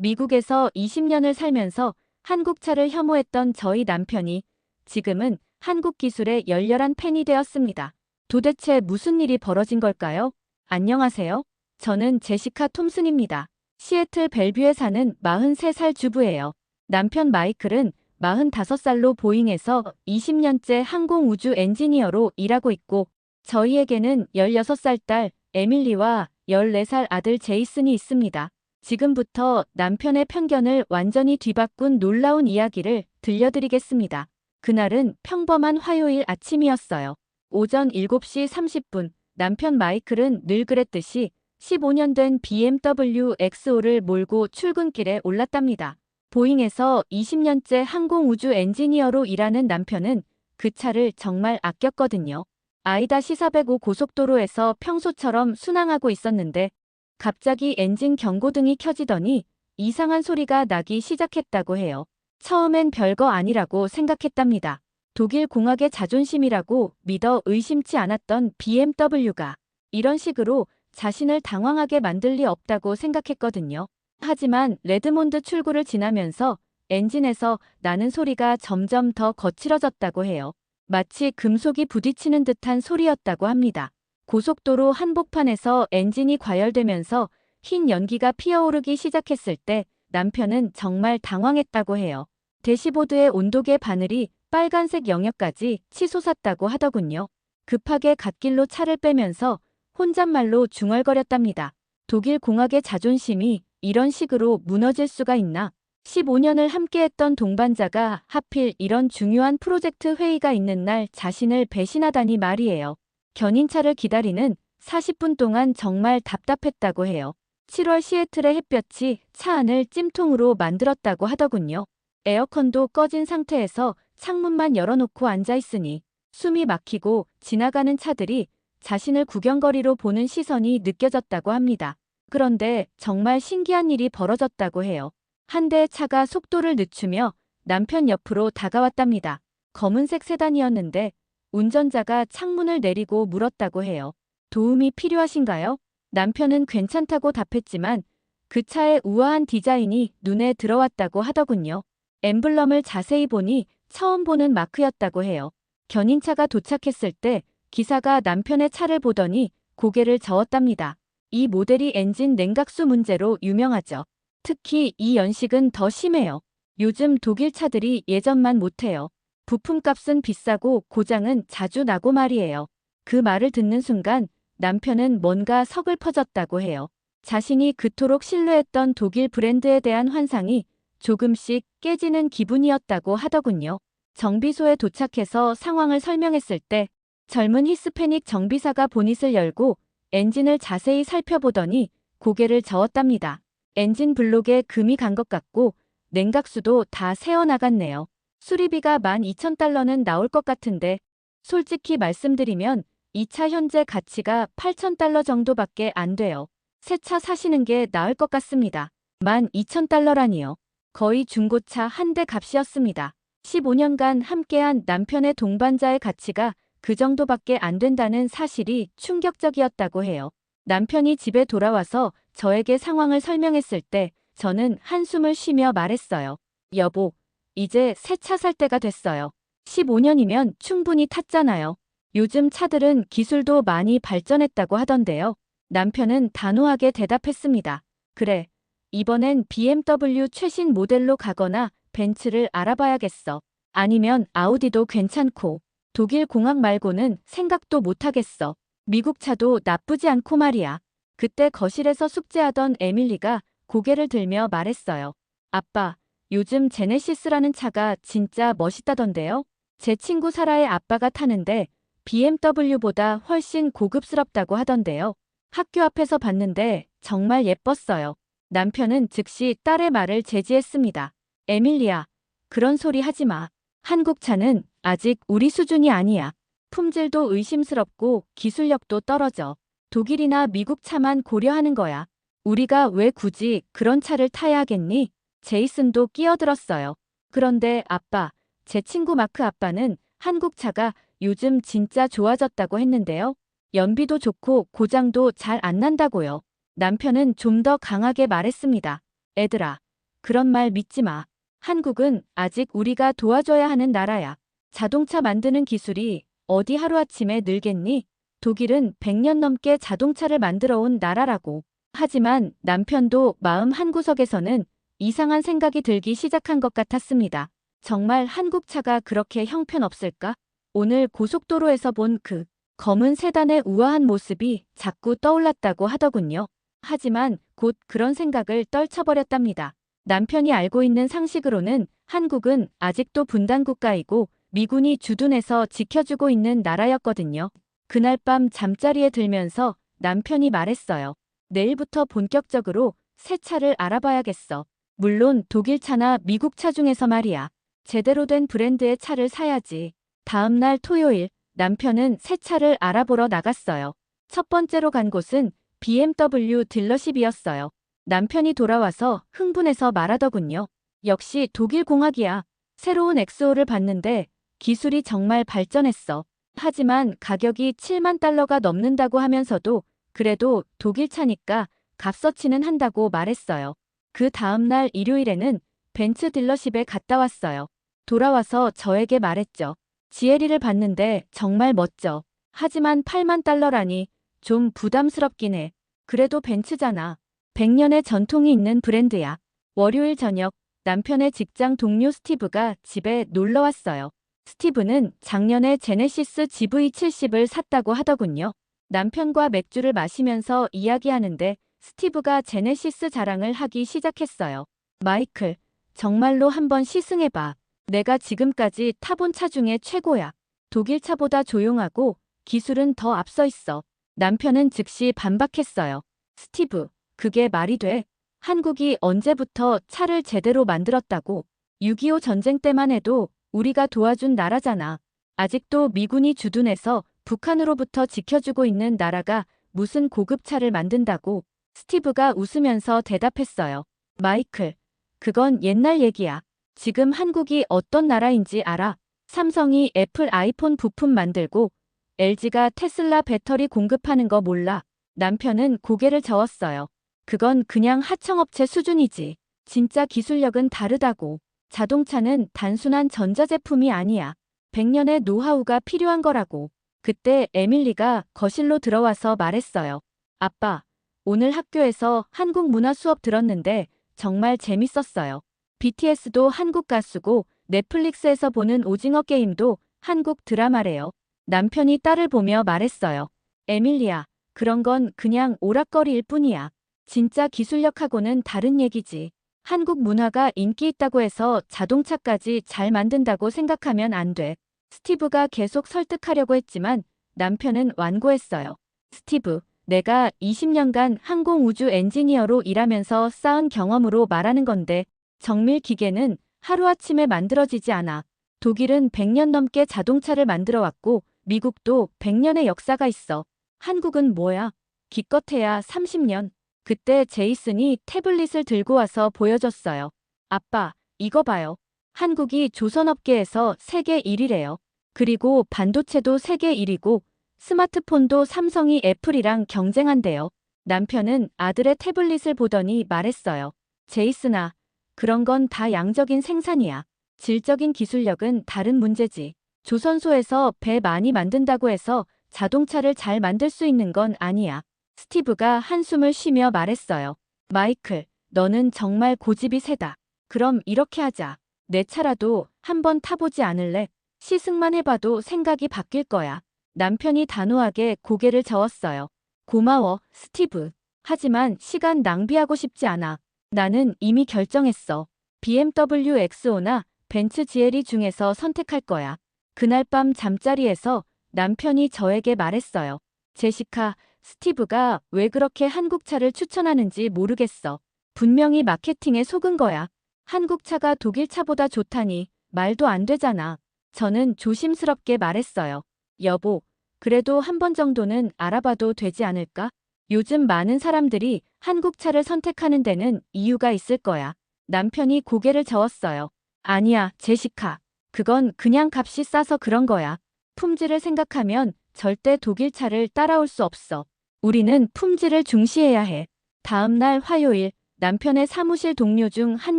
미국에서 20년을 살면서 한국 차를 혐오했던 저희 남편이 지금은 한국 기술의 열렬한 팬이 되었습니다. 도대체 무슨 일이 벌어진 걸까요? 안녕하세요. 저는 제시카 톰슨입니다. 시애틀 벨뷰에 사는 43살 주부예요. 남편 마이클은 45살로 보잉에서 20년째 항공우주 엔지니어로 일하고 있고 저희에게는 16살 딸 에밀리와 14살 아들 제이슨이 있습니다. 지금부터 남편의 편견을 완전히 뒤바꾼 놀라운 이야기를 들려드리겠습니다. 그날은 평범한 화요일 아침이었어요. 오전 7시 30분, 남편 마이클은 늘 그랬듯이 15년 된 BMW X5를 몰고 출근길에 올랐답니다. 보잉에서 20년째 항공우주 엔지니어로 일하는 남편은 그 차를 정말 아꼈거든요. I-405 고속도로에서 평소처럼 순항하고 있었는데 갑자기 엔진 경고등이 켜지더니 이상한 소리가 나기 시작했다고 해요. 처음엔 별거 아니라고 생각했답니다. 독일 공학의 자존심이라고 믿어 의심치 않았던 BMW가 이런 식으로 자신을 당황하게 만들 리 없다고 생각했거든요. 하지만 레드몬드 출구를 지나면서 엔진에서 나는 소리가 점점 더 거칠어졌다고 해요. 마치 금속이 부딪히는 듯한 소리였다고 합니다. 고속도로 한복판에서 엔진이 과열되면서 흰 연기가 피어오르기 시작했을 때 남편은 정말 당황했다고 해요. 대시보드의 온도계 바늘이 빨간색 영역까지 치솟았다고 하더군요. 급하게 갓길로 차를 빼면서 혼잣말로 중얼거렸답니다. 독일 공학의 자존심이 이런 식으로 무너질 수가 있나? 15년을 함께했던 동반자가 하필 이런 중요한 프로젝트 회의가 있는 날 자신을 배신하다니 말이에요. 견인차를 기다리는 40분 동안 정말 답답했다고 해요. 7월 시애틀의 햇볕이 차 안을 찜통으로 만들었다고 하더군요. 에어컨도 꺼진 상태에서 창문만 열어놓고 앉아있으니 숨이 막히고 지나가는 차들이 자신을 구경거리로 보는 시선이 느껴졌다고 합니다. 그런데 정말 신기한 일이 벌어졌다고 해요. 한 대의 차가 속도를 늦추며 남편 옆으로 다가왔답니다. 검은색 세단이었는데 운전자가 창문을 내리고 물었다고 해요. 도움이 필요하신가요? 남편은 괜찮다고 답했지만 그 차의 우아한 디자인이 눈에 들어왔다고 하더군요. 엠블럼을 자세히 보니 처음 보는 마크였다고 해요. 견인차가 도착했을 때 기사가 남편의 차를 보더니 고개를 저었답니다. 이 모델이 엔진 냉각수 문제로 유명하죠. 특히 이 연식은 더 심해요. 요즘 독일 차들이 예전만 못해요. 부품값은 비싸고 고장은 자주 나고 말이에요. 그 말을 듣는 순간 남편은 뭔가 서글퍼졌다고 해요. 자신이 그토록 신뢰했던 독일 브랜드에 대한 환상이 조금씩 깨지는 기분이었다고 하더군요. 정비소에 도착해서 상황을 설명했을 때 젊은 히스패닉 정비사가 보닛을 열고 엔진을 자세히 살펴보더니 고개를 저었답니다. 엔진 블록에 금이 간 것 같고 냉각수도 다 새어나갔네요. 수리비가 12,000달러는 나올 것 같은데 솔직히 말씀드리면 이 차 현재 가치가 8,000달러 정도밖에 안 돼요. 새 차 사시는 게 나을 것 같습니다. 12,000달러라니요. 거의 중고차 한 대 값이었습니다. 15년간 함께한 남편의 동반자의 가치가 그 정도밖에 안 된다는 사실이 충격적이었다고 해요. 남편이 집에 돌아와서 저에게 상황을 설명했을 때 저는 한숨을 쉬며 말했어요. 여보, 이제 새 차 살 때가 됐어요. 15년이면 충분히 탔잖아요. 요즘 차들은 기술도 많이 발전했다고 하던데요. 남편은 단호하게 대답했습니다. 그래, 이번엔 BMW 최신 모델로 가거나 벤츠를 알아봐야겠어. 아니면 아우디도 괜찮고. 독일 공학 말고는 생각도 못하겠어. 미국 차도 나쁘지 않고 말이야. 그때 거실에서 숙제하던 에밀리가 고개를 들며 말했어요. 아빠, 요즘 제네시스라는 차가 진짜 멋있다던데요? 제 친구 사라의 아빠가 타는데 BMW보다 훨씬 고급스럽다고 하던데요. 학교 앞에서 봤는데 정말 예뻤어요. 남편은 즉시 딸의 말을 제지했습니다. 에밀리야, 그런 소리 하지 마. 한국 차는 아직 우리 수준이 아니야. 품질도 의심스럽고 기술력도 떨어져. 독일이나 미국 차만 고려하는 거야. 우리가 왜 굳이 그런 차를 타야 하겠니? 제이슨도 끼어들었어요. 그런데 아빠, 제 친구 마크 아빠는 한국 차가 요즘 진짜 좋아졌다고 했는데요. 연비도 좋고 고장도 잘 안 난다고요. 남편은 좀 더 강하게 말했습니다. 애들아, 그런 말 믿지 마. 한국은 아직 우리가 도와줘야 하는 나라야. 자동차 만드는 기술이 어디 하루아침에 늘겠니? 독일은 100년 넘게 자동차를 만들어 온 나라라고. 하지만 남편도 마음 한구석에서는 이상한 생각이 들기 시작한 것 같았습니다. 정말 한국 차가 그렇게 형편없을까? 오늘 고속도로에서 본 그 검은 세단의 우아한 모습이 자꾸 떠올랐다고 하더군요. 하지만 곧 그런 생각을 떨쳐버렸답니다. 남편이 알고 있는 상식으로는 한국은 아직도 분단 국가이고 미군이 주둔해서 지켜주고 있는 나라였거든요. 그날 밤 잠자리에 들면서 남편이 말했어요. 내일부터 본격적으로 새 차를 알아봐야겠어. 물론 독일 차나 미국 차 중에서 말이야. 제대로 된 브랜드의 차를 사야지. 다음 날 토요일, 남편은 새 차를 알아보러 나갔어요. 첫 번째로 간 곳은 BMW 딜러십이었어요. 남편이 돌아와서 흥분해서 말하더군요. 역시 독일 공학이야. 새로운 엑스오를 봤는데 기술이 정말 발전했어. 하지만 가격이 7만 달러가 넘는다고 하면서도 그래도 독일 차니까 값어치는 한다고 말했어요. 그 다음 날 일요일에는 벤츠 딜러십에 갔다 왔어요. 돌아와서 저에게 말했죠. 지에리를 봤는데 정말 멋져. 하지만 8만 달러라니 좀 부담스럽긴 해. 그래도 벤츠잖아. 100년의 전통이 있는 브랜드야. 월요일 저녁 남편의 직장 동료 스티브가 집에 놀러 왔어요. 스티브는 작년에 제네시스 GV70을 샀다고 하더군요. 남편과 맥주를 마시면서 이야기하는데 스티브가 제네시스 자랑을 하기 시작했어요. 마이클, 정말로 한번 시승해봐. 내가 지금까지 타본 차 중에 최고야. 독일 차보다 조용하고 기술은 더 앞서 있어. 남편은 즉시 반박했어요. 스티브, 그게 말이 돼? 한국이 언제부터 차를 제대로 만들었다고? 6.25 전쟁 때만 해도 우리가 도와준 나라잖아. 아직도 미군이 주둔해서 북한으로부터 지켜주고 있는 나라가 무슨 고급차를 만든다고? 스티브가 웃으면서 대답했어요. 마이클, 그건 옛날 얘기야. 지금 한국이 어떤 나라인지 알아? 삼성이 애플 아이폰 부품 만들고 LG가 테슬라 배터리 공급하는 거 몰라? 남편은 고개를 저었어요. 그건 그냥 하청업체 수준이지. 진짜 기술력은 다르다고. 자동차는 단순한 전자제품이 아니야. 100년의 노하우가 필요한 거라고. 그때 에밀리가 거실로 들어와서 말했어요. 아빠, 오늘 학교에서 한국 문화 수업 들었는데 정말 재밌었어요. BTS도 한국 가수고 넷플릭스에서 보는 오징어 게임도 한국 드라마래요. 남편이 딸을 보며 말했어요. 에밀리야, 그런 건 그냥 오락거리일 뿐이야. 진짜 기술력하고는 다른 얘기지. 한국 문화가 인기 있다고 해서 자동차까지 잘 만든다고 생각하면 안 돼. 스티브가 계속 설득하려고 했지만 남편은 완고했어요. 스티브, 내가 20년간 항공우주 엔지니어로 일하면서 쌓은 경험으로 말하는 건데 정밀 기계는 하루아침에 만들어지지 않아. 독일은 100년 넘게 자동차를 만들어 왔고 미국도 100년의 역사가 있어. 한국은 뭐야? 기껏해야 30년. 그때 제이슨이 태블릿을 들고 와서 보여줬어요. 아빠, 이거 봐요. 한국이 조선업계에서 세계 1위래요. 그리고 반도체도 세계 1위고 스마트폰도 삼성이 애플이랑 경쟁한대요. 남편은 아들의 태블릿을 보더니 말했어요. 제이슨아, 그런 건 다 양적인 생산이야. 질적인 기술력은 다른 문제지. 조선소에서 배 많이 만든다고 해서 자동차를 잘 만들 수 있는 건 아니야. 스티브가 한숨을 쉬며 말했어요. 마이클, 너는 정말 고집이 세다. 그럼 이렇게 하자. 내 차라도 한번 타보지 않을래? 시승만 해봐도 생각이 바뀔 거야. 남편이 단호하게 고개를 저었어요. 고마워, 스티브. 하지만 시간 낭비하고 싶지 않아. 나는 이미 결정했어. BMW X5나 벤츠 GLE 중에서 선택할 거야. 그날 밤 잠자리에서 남편이 저에게 말했어요. 제시카, 스티브가 왜 그렇게 한국차를 추천하는지 모르겠어. 분명히 마케팅에 속은 거야. 한국차가 독일차보다 좋다니 말도 안 되잖아. 저는 조심스럽게 말했어요. 여보, 그래도 한 번 정도는 알아봐도 되지 않을까? 요즘 많은 사람들이 한국차를 선택하는 데는 이유가 있을 거야. 남편이 고개를 저었어요. 아니야, 제시카. 그건 그냥 값이 싸서 그런 거야. 품질을 생각하면 절대 독일차를 따라올 수 없어. 우리는 품질을 중시해야 해. 다음 날 화요일, 남편의 사무실 동료 중 한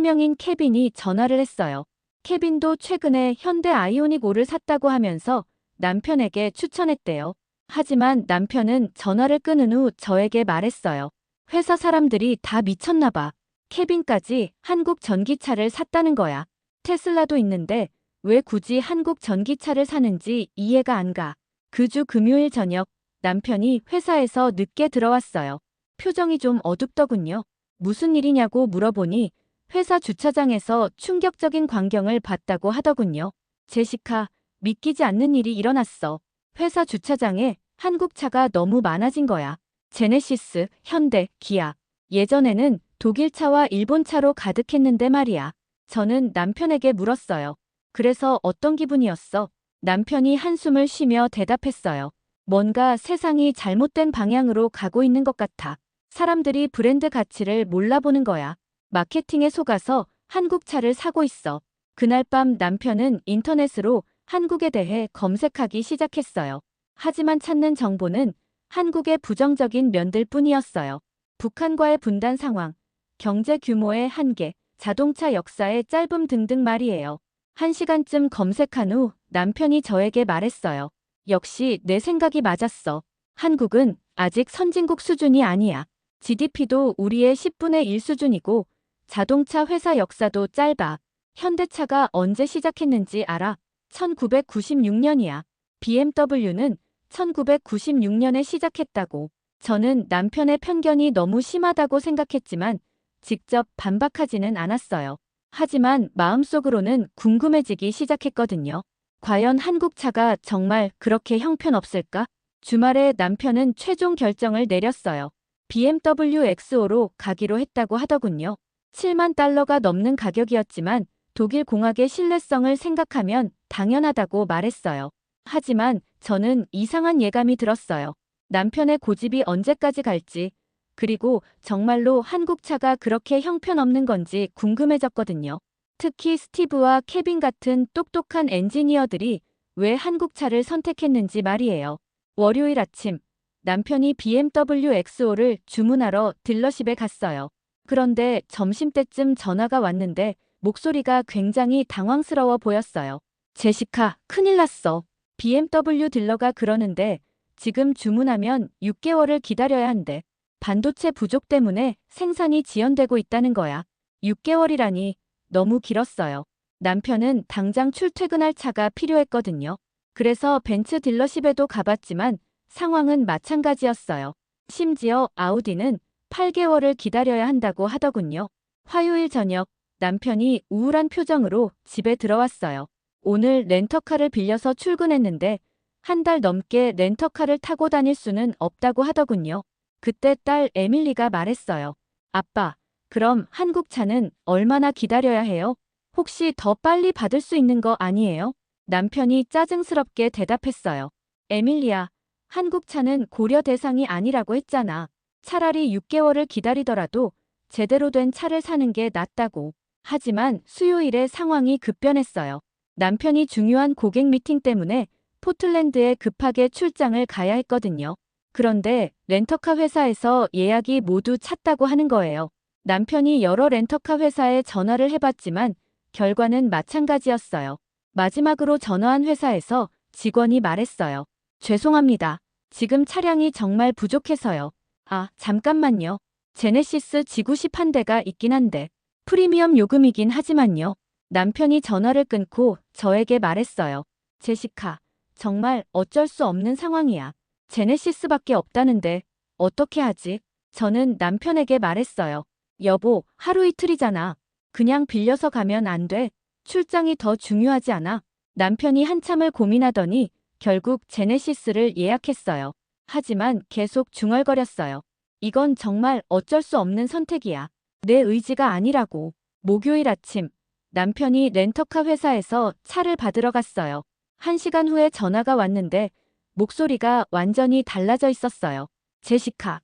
명인 케빈이 전화를 했어요. 케빈도 최근에 현대 아이오닉 5를 샀다고 하면서 남편에게 추천했대요. 하지만 남편은 전화를 끊은 후 저에게 말했어요. 회사 사람들이 다 미쳤나 봐. 케빈까지 한국 전기차를 샀다는 거야. 테슬라도 있는데 왜 굳이 한국 전기차를 사는지 이해가 안 가. 그 주 금요일 저녁 남편이 회사에서 늦게 들어왔어요. 표정이 좀 어둡더군요. 무슨 일이냐고 물어보니 회사 주차장에서 충격적인 광경을 봤다고 하더군요. 제시카, 믿기지 않는 일이 일어났어. 회사 주차장에 한국 차가 너무 많아진 거야. 제네시스, 현대, 기아. 예전에는 독일 차와 일본 차로 가득했는데 말이야. 저는 남편에게 물었어요. 그래서 어떤 기분이었어? 남편이 한숨을 쉬며 대답했어요. 뭔가 세상이 잘못된 방향으로 가고 있는 것 같아. 사람들이 브랜드 가치를 몰라보는 거야. 마케팅에 속아서 한국 차를 사고 있어. 그날 밤 남편은 인터넷으로 한국에 대해 검색하기 시작했어요. 하지만 찾는 정보는 한국의 부정적인 면들 뿐이었어요. 북한과의 분단 상황, 경제 규모의 한계, 자동차 역사의 짧음 등등 말이에요. 1시간쯤 검색한 후 남편이 저에게 말했어요. 역시 내 생각이 맞았어. 한국은 아직 선진국 수준이 아니야. GDP도 우리의 10분의 1 수준이고 자동차 회사 역사도 짧아. 현대차가 언제 시작했는지 알아? 1996년이야. BMW는 1996년에 시작했다고. 저는 남편의 편견이 너무 심하다고 생각했지만 직접 반박하지는 않았어요. 하지만 마음속으로는 궁금해지기 시작했거든요. 과연 한국차가 정말 그렇게 형편없을까? 주말에 남편은 최종 결정을 내렸어요. BMW X5로 가기로 했다고 하더군요. 7만 달러가 넘는 가격이었지만 독일 공학의 신뢰성을 생각하면 당연하다고 말했어요. 하지만 저는 이상한 예감이 들었어요. 남편의 고집이 언제까지 갈지, 그리고 정말로 한국차가 그렇게 형편없는 건지 궁금해졌거든요. 특히 스티브와 케빈 같은 똑똑한 엔지니어들이 왜 한국차를 선택했는지 말이에요. 월요일 아침, 남편이 BMW X5를 주문하러 딜러십에 갔어요. 그런데 점심때쯤 전화가 왔는데 목소리가 굉장히 당황스러워 보였어요. 제시카, 큰일 났어. BMW 딜러가 그러는데 지금 주문하면 6개월을 기다려야 한대. 반도체 부족 때문에 생산이 지연되고 있다는 거야. 6개월이라니 너무 길었어요. 남편은 당장 출퇴근할 차가 필요했거든요. 그래서 벤츠 딜러십에도 가봤지만 상황은 마찬가지였어요. 심지어 아우디는 8개월을 기다려야 한다고 하더군요. 화요일 저녁 남편이 우울한 표정으로 집에 들어왔어요. 오늘 렌터카를 빌려서 출근했는데 한 달 넘게 렌터카를 타고 다닐 수는 없다고 하더군요. 그때 딸 에밀리가 말했어요. 아빠, 그럼 한국 차는 얼마나 기다려야 해요? 혹시 더 빨리 받을 수 있는 거 아니에요? 남편이 짜증스럽게 대답했어요. 에밀리야, 한국 차는 고려 대상이 아니라고 했잖아. 차라리 6개월을 기다리더라도 제대로 된 차를 사는 게 낫다고. 하지만 수요일에 상황이 급변했어요. 남편이 중요한 고객 미팅 때문에 포틀랜드에 급하게 출장을 가야 했거든요. 그런데 렌터카 회사에서 예약이 모두 찼다고 하는 거예요. 남편이 여러 렌터카 회사에 전화를 해봤지만 결과는 마찬가지였어요. 마지막으로 전화한 회사에서 직원이 말했어요. 죄송합니다. 지금 차량이 정말 부족해서요. 아, 잠깐만요. 제네시스 G90 한 대가 있긴 한데 프리미엄 요금이긴 하지만요. 남편이 전화를 끊고 저에게 말했어요. 제시카, 정말 어쩔 수 없는 상황이야. 제네시스밖에 없다는데 어떻게 하지? 저는 남편에게 말했어요. 여보, 하루 이틀이잖아. 그냥 빌려서 가면 안 돼. 출장이 더 중요하지 않아? 남편이 한참을 고민하더니 결국 제네시스를 예약했어요. 하지만 계속 중얼거렸어요. 이건 정말 어쩔 수 없는 선택이야. 내 의지가 아니라고. 목요일 아침, 남편이 렌터카 회사에서 차를 받으러 갔어요. 1시간 후에 전화가 왔는데 목소리가 완전히 달라져 있었어요. 제시카,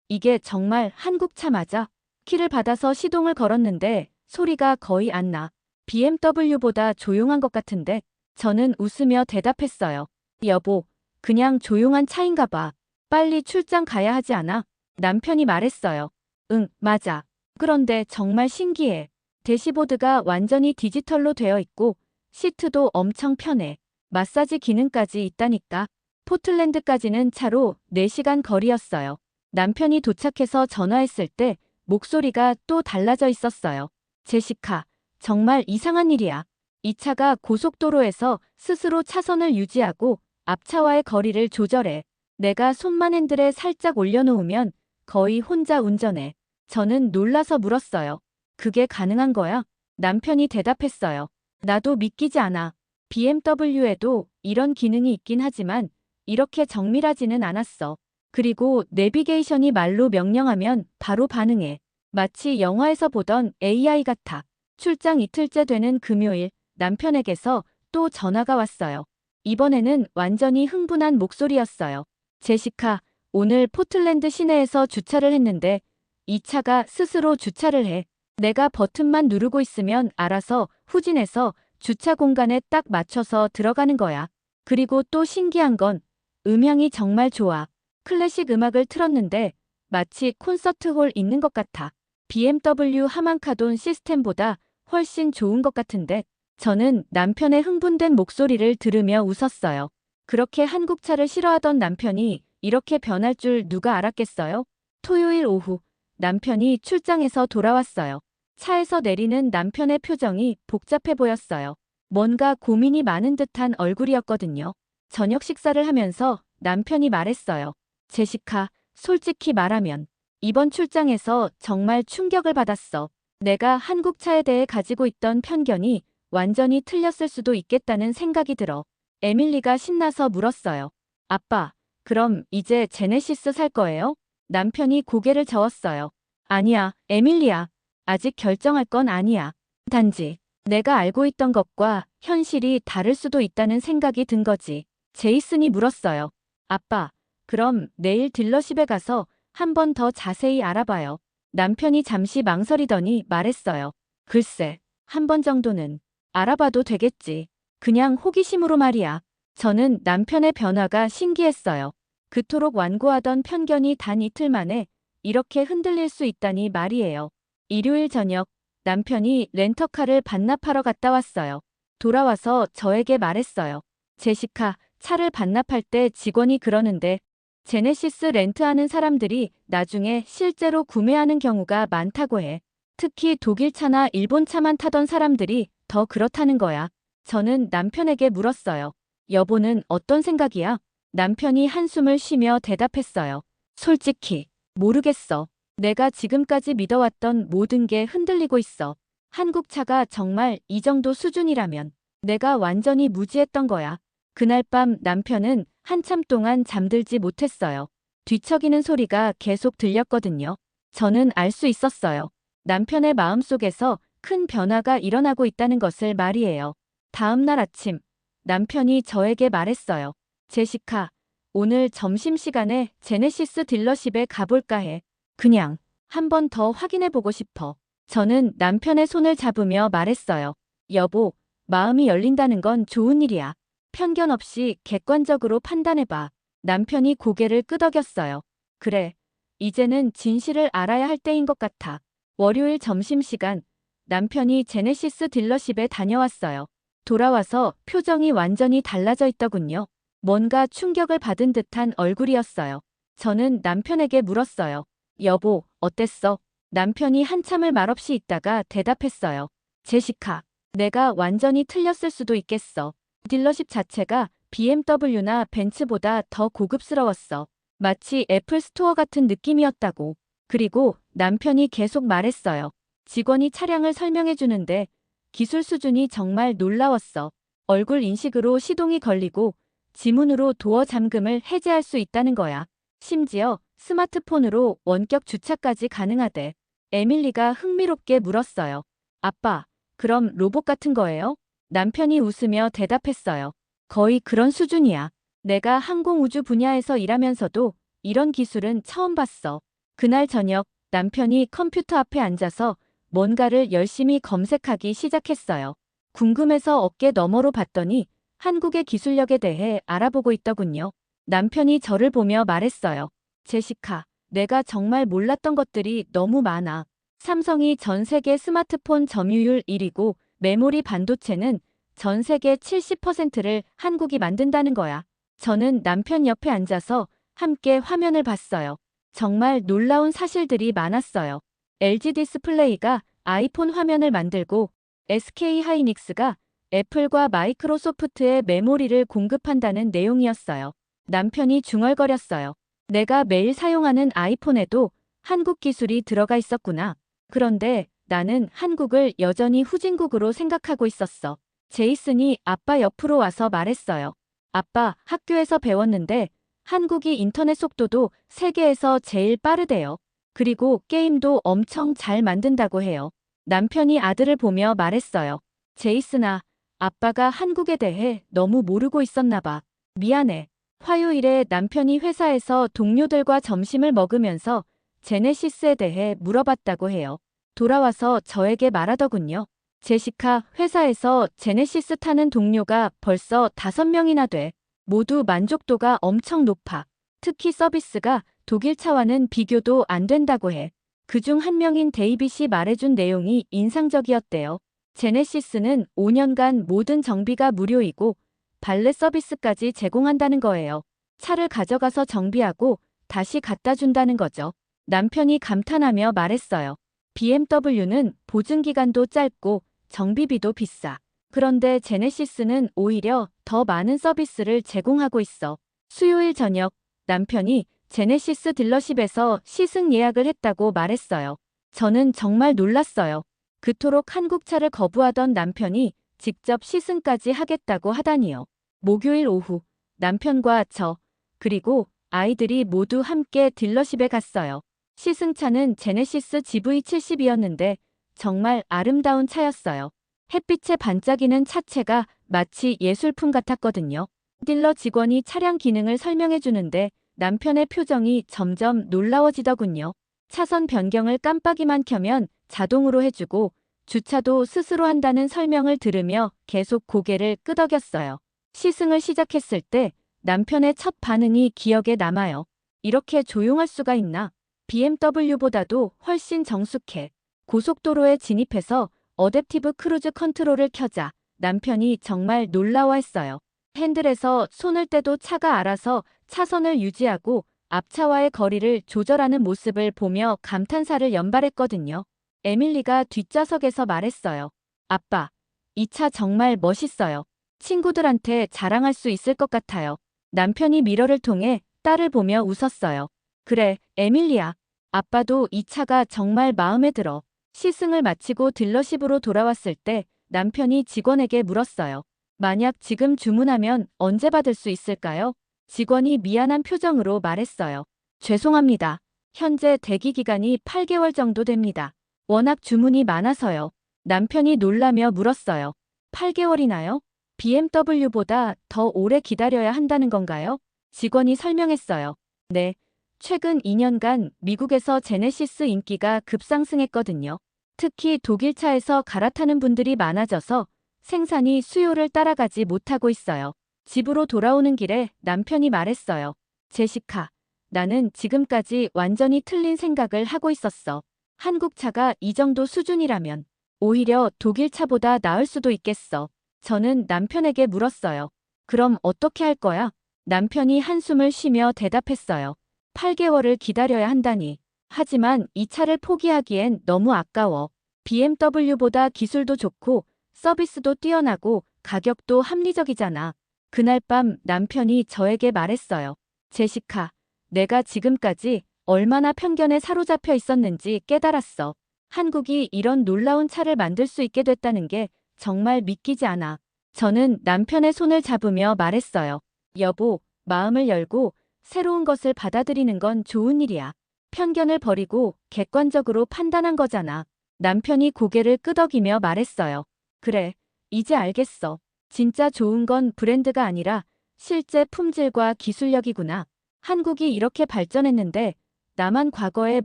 이게 정말 한국 차 맞아? 키를 받아서 시동을 걸었는데 소리가 거의 안 나. BMW보다 조용한 것 같은데? 저는 웃으며 대답했어요. 여보, 그냥 조용한 차인가 봐. 빨리 출장 가야 하지 않아? 남편이 말했어요. 응, 맞아. 그런데 정말 신기해. 대시보드가 완전히 디지털로 되어 있고 시트도 엄청 편해. 마사지 기능까지 있다니까. 포틀랜드까지는 차로 4시간 거리였어요. 남편이 도착해서 전화했을 때 목소리가 또 달라져 있었어요. 제시카, 정말 이상한 일이야. 이 차가 고속도로에서 스스로 차선을 유지하고 앞차와의 거리를 조절해. 내가 손만 핸들에 살짝 올려놓으면 거의 혼자 운전해. 저는 놀라서 물었어요. 그게 가능한 거야? 남편이 대답했어요. 나도 믿기지 않아. BMW에도 이런 기능이 있긴 하지만 이렇게 정밀하지는 않았어. 그리고 내비게이션이 말로 명령하면 바로 반응해. 마치 영화에서 보던 AI 같아. 출장 이틀째 되는 금요일, 남편에게서 또 전화가 왔어요. 이번에는 완전히 흥분한 목소리였어요. 제시카, 오늘 포틀랜드 시내에서 주차를 했는데 이 차가 스스로 주차를 해. 내가 버튼만 누르고 있으면 알아서 후진해서 주차 공간에 딱 맞춰서 들어가는 거야. 그리고 또 신기한 건 음향이 정말 좋아. 클래식 음악을 틀었는데 마치 콘서트홀 있는 것 같아. BMW 하만카돈 시스템보다 훨씬 좋은 것 같은데. 저는 남편의 흥분된 목소리를 들으며 웃었어요. 그렇게 한국차를 싫어하던 남편이 이렇게 변할 줄 누가 알았겠어요? 토요일 오후, 남편이 출장에서 돌아왔어요. 차에서 내리는 남편의 표정이 복잡해 보였어요. 뭔가 고민이 많은 듯한 얼굴이었거든요. 저녁 식사를 하면서 남편이 말했어요. 제시카, 솔직히 말하면 이번 출장에서 정말 충격을 받았어. 내가 한국 차에 대해 가지고 있던 편견이 완전히 틀렸을 수도 있겠다는 생각이 들어. 에밀리가 신나서 물었어요. 아빠, 그럼 이제 제네시스 살 거예요? 남편이 고개를 저었어요. 아니야, 에밀리야. 아직 결정할 건 아니야. 단지 내가 알고 있던 것과 현실이 다를 수도 있다는 생각이 든 거지. 제이슨이 물었어요. 아빠, 그럼 내일 딜러십에 가서 한 번 더 자세히 알아봐요. 남편이 잠시 망설이더니 말했어요. 글쎄, 한 번 정도는 알아봐도 되겠지. 그냥 호기심으로 말이야. 저는 남편의 변화가 신기했어요. 그토록 완고하던 편견이 단 이틀 만에 이렇게 흔들릴 수 있다니 말이에요. 일요일 저녁, 남편이 렌터카를 반납하러 갔다 왔어요. 돌아와서 저에게 말했어요. 제시카, 차를 반납할 때 직원이 그러는데 제네시스 렌트하는 사람들이 나중에 실제로 구매하는 경우가 많다고 해. 특히 독일 차나 일본 차만 타던 사람들이 더 그렇다는 거야. 저는 남편에게 물었어요. 여보는 어떤 생각이야? 남편이 한숨을 쉬며 대답했어요. 솔직히 모르겠어. 내가 지금까지 믿어왔던 모든 게 흔들리고 있어. 한국 차가 정말 이 정도 수준이라면 내가 완전히 무지했던 거야. 그날 밤 남편은 한참 동안 잠들지 못했어요. 뒤척이는 소리가 계속 들렸거든요. 저는 알 수 있었어요. 남편의 마음속에서 큰 변화가 일어나고 있다는 것을 말이에요. 다음 날 아침, 남편이 저에게 말했어요. 제시카, 오늘 점심시간에 제네시스 딜러십에 가볼까 해. 그냥 한 번 더 확인해보고 싶어. 저는 남편의 손을 잡으며 말했어요. 여보, 마음이 열린다는 건 좋은 일이야. 편견 없이 객관적으로 판단해봐. 남편이 고개를 끄덕였어요. 그래, 이제는 진실을 알아야 할 때인 것 같아. 월요일 점심시간, 남편이 제네시스 딜러십에 다녀왔어요. 돌아와서 표정이 완전히 달라져 있더군요. 뭔가 충격을 받은 듯한 얼굴이었어요. 저는 남편에게 물었어요. 여보, 어땠어? 남편이 한참을 말없이 있다가 대답했어요. 제시카, 내가 완전히 틀렸을 수도 있겠어. 딜러십 자체가 BMW나 벤츠보다 더 고급스러웠어. 마치 애플 스토어 같은 느낌이었다고. 그리고 남편이 계속 말했어요. 직원이 차량을 설명해 주는데 기술 수준이 정말 놀라웠어. 얼굴 인식으로 시동이 걸리고 지문으로 도어 잠금을 해제할 수 있다는 거야. 심지어 스마트폰으로 원격 주차까지 가능하대. 에밀리가 흥미롭게 물었어요. 아빠, 그럼 로봇 같은 거예요? 남편이 웃으며 대답했어요. 거의 그런 수준이야. 내가 항공우주 분야에서 일하면서도 이런 기술은 처음 봤어. 그날 저녁 남편이 컴퓨터 앞에 앉아서 뭔가를 열심히 검색하기 시작했어요. 궁금해서 어깨 너머로 봤더니 한국의 기술력에 대해 알아보고 있더군요. 남편이 저를 보며 말했어요. 제시카, 내가 정말 몰랐던 것들이 너무 많아. 삼성이 전 세계 스마트폰 점유율 1위고 메모리 반도체는 전 세계 70%를 한국이 만든다는 거야. 저는 남편 옆에 앉아서 함께 화면을 봤어요. 정말 놀라운 사실들이 많았어요. LG 디스플레이가 아이폰 화면을 만들고 SK 하이닉스가 애플과 마이크로소프트의 메모리를 공급한다는 내용이었어요. 남편이 중얼거렸어요. 내가 매일 사용하는 아이폰에도 한국 기술이 들어가 있었구나. 그런데 나는 한국을 여전히 후진국으로 생각하고 있었어. 제이슨이 아빠 옆으로 와서 말했어요. 아빠, 학교에서 배웠는데 한국이 인터넷 속도도 세계에서 제일 빠르대요. 그리고 게임도 엄청 잘 만든다고 해요. 남편이 아들을 보며 말했어요. 제이슨아, 아빠가 한국에 대해 너무 모르고 있었나 봐. 미안해. 화요일에 남편이 회사에서 동료들과 점심을 먹으면서 제네시스에 대해 물어봤다고 해요. 돌아와서 저에게 말하더군요. 제시카, 회사에서 제네시스 타는 동료가 벌써 5명이나 돼. 모두 만족도가 엄청 높아. 특히 서비스가 독일 차와는 비교도 안 된다고 해. 그중 한 명인 데이빗이 말해준 내용이 인상적이었대요. 제네시스는 5년간 모든 정비가 무료이고 발레 서비스까지 제공한다는 거예요. 차를 가져가서 정비하고 다시 갖다 준다는 거죠. 남편이 감탄하며 말했어요. BMW는 보증기간도 짧고 정비비도 비싸. 그런데 제네시스는 오히려 더 많은 서비스를 제공하고 있어. 수요일 저녁, 남편이 제네시스 딜러십에서 시승 예약을 했다고 말했어요. 저는 정말 놀랐어요. 그토록 한국차를 거부하던 남편이 직접 시승까지 하겠다고 하다니요. 목요일 오후, 남편과 저, 그리고 아이들이 모두 함께 딜러십에 갔어요. 시승차는 제네시스 GV70이었는데 정말 아름다운 차였어요. 햇빛에 반짝이는 차체가 마치 예술품 같았거든요. 딜러 직원이 차량 기능을 설명해 주는데 남편의 표정이 점점 놀라워지더군요. 차선 변경을 깜빡이만 켜면 자동으로 해주고 주차도 스스로 한다는 설명을 들으며 계속 고개를 끄덕였어요. 시승을 시작했을 때 남편의 첫 반응이 기억에 남아요. 이렇게 조용할 수가 있나? BMW보다도 훨씬 정숙해. 고속도로에 진입해서 어댑티브 크루즈 컨트롤을 켜자 남편이 정말 놀라워했어요. 핸들에서 손을 떼도 차가 알아서 차선을 유지하고 앞차와의 거리를 조절하는 모습을 보며 감탄사를 연발했거든요. 에밀리가 뒷좌석에서 말했어요. 아빠, 이 차 정말 멋있어요. 친구들한테 자랑할 수 있을 것 같아요. 남편이 미러를 통해 딸을 보며 웃었어요. 그래, 에밀리야. 아빠도 이 차가 정말 마음에 들어. 시승을 마치고 딜러십으로 돌아왔을 때 남편이 직원에게 물었어요. 만약 지금 주문하면 언제 받을 수 있을까요? 직원이 미안한 표정으로 말했어요. 죄송합니다. 현재 대기 기간이 8개월 정도 됩니다. 워낙 주문이 많아서요. 남편이 놀라며 물었어요. 8개월이나요? BMW보다 더 오래 기다려야 한다는 건가요? 직원이 설명했어요. 네. 최근 2년간 미국에서 제네시스 인기가 급상승했거든요. 특히 독일차에서 갈아타는 분들이 많아져서 생산이 수요를 따라가지 못하고 있어요. 집으로 돌아오는 길에 남편이 말했어요. 제시카, 나는 지금까지 완전히 틀린 생각을 하고 있었어. 한국 차가 이 정도 수준이라면 오히려 독일 차보다 나을 수도 있겠어. 저는 남편에게 물었어요. 그럼 어떻게 할 거야? 남편이 한숨을 쉬며 대답했어요. 8개월을 기다려야 한다니. 하지만 이 차를 포기하기엔 너무 아까워. BMW보다 기술도 좋고 서비스도 뛰어나고 가격도 합리적이잖아. 그날 밤 남편이 저에게 말했어요. 제시카, 내가 지금까지 얼마나 편견에 사로잡혀 있었는지 깨달았어. 한국이 이런 놀라운 차를 만들 수 있게 됐다는 게 정말 믿기지 않아. 저는 남편의 손을 잡으며 말했어요. 여보, 마음을 열고 새로운 것을 받아들이는 건 좋은 일이야. 편견을 버리고 객관적으로 판단한 거잖아. 남편이 고개를 끄덕이며 말했어요. 그래, 이제 알겠어. 진짜 좋은 건 브랜드가 아니라 실제 품질과 기술력이구나. 한국이 이렇게 발전했는데 나만 과거에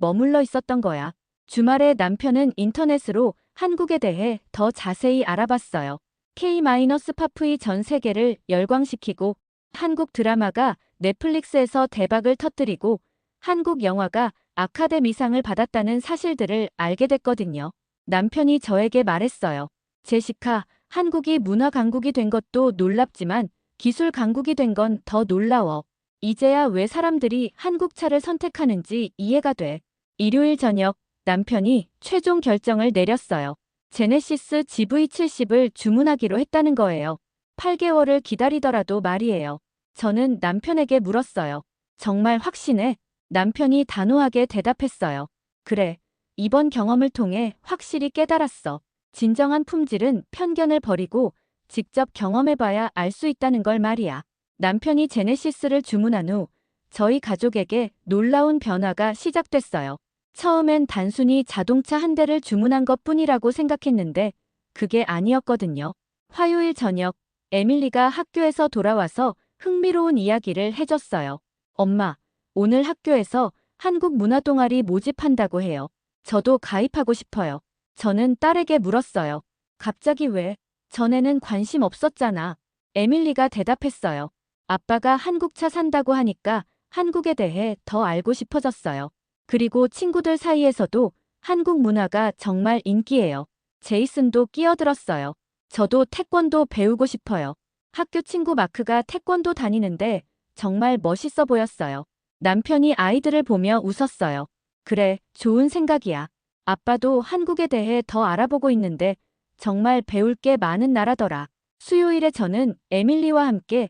머물러 있었던 거야. 주말에 남편은 인터넷으로 한국에 대해 더 자세히 알아봤어요. K-파프이 전 세계를 열광시키고 한국 드라마가 넷플릭스에서 대박을 터뜨리고 한국 영화가 아카데미상을 받았다는 사실들을 알게 됐거든요. 남편이 저에게 말했어요. 제시카, 한국이 문화 강국이 된 것도 놀랍지만 기술 강국이 된 건 더 놀라워. 이제야 왜 사람들이 한국차를 선택하는지 이해가 돼. 일요일 저녁, 남편이 최종 결정을 내렸어요. 제네시스 GV70을 주문하기로 했다는 거예요. 8개월을 기다리더라도 말이에요. 저는 남편에게 물었어요. 정말 확신해? 남편이 단호하게 대답했어요. 그래. 이번 경험을 통해 확실히 깨달았어. 진정한 품질은 편견을 버리고 직접 경험해봐야 알 수 있다는 걸 말이야. 남편이 제네시스를 주문한 후 저희 가족에게 놀라운 변화가 시작됐어요. 처음엔 단순히 자동차 한 대를 주문한 것뿐이라고 생각했는데 그게 아니었거든요. 화요일 저녁, 에밀리가 학교에서 돌아와서 흥미로운 이야기를 해줬어요. 엄마, 오늘 학교에서 한국 문화 동아리 모집한다고 해요. 저도 가입하고 싶어요. 저는 딸에게 물었어요. 갑자기 왜? 전에는 관심 없었잖아. 에밀리가 대답했어요. 아빠가 한국차 산다고 하니까 한국에 대해 더 알고 싶어졌어요. 그리고 친구들 사이에서도 한국 문화가 정말 인기예요. 제이슨도 끼어들었어요. 저도 태권도 배우고 싶어요. 학교 친구 마크가 태권도 다니는데 정말 멋있어 보였어요. 남편이 아이들을 보며 웃었어요. 그래, 좋은 생각이야. 아빠도 한국에 대해 더 알아보고 있는데 정말 배울 게 많은 나라더라. 수요일에 저는 에밀리와 함께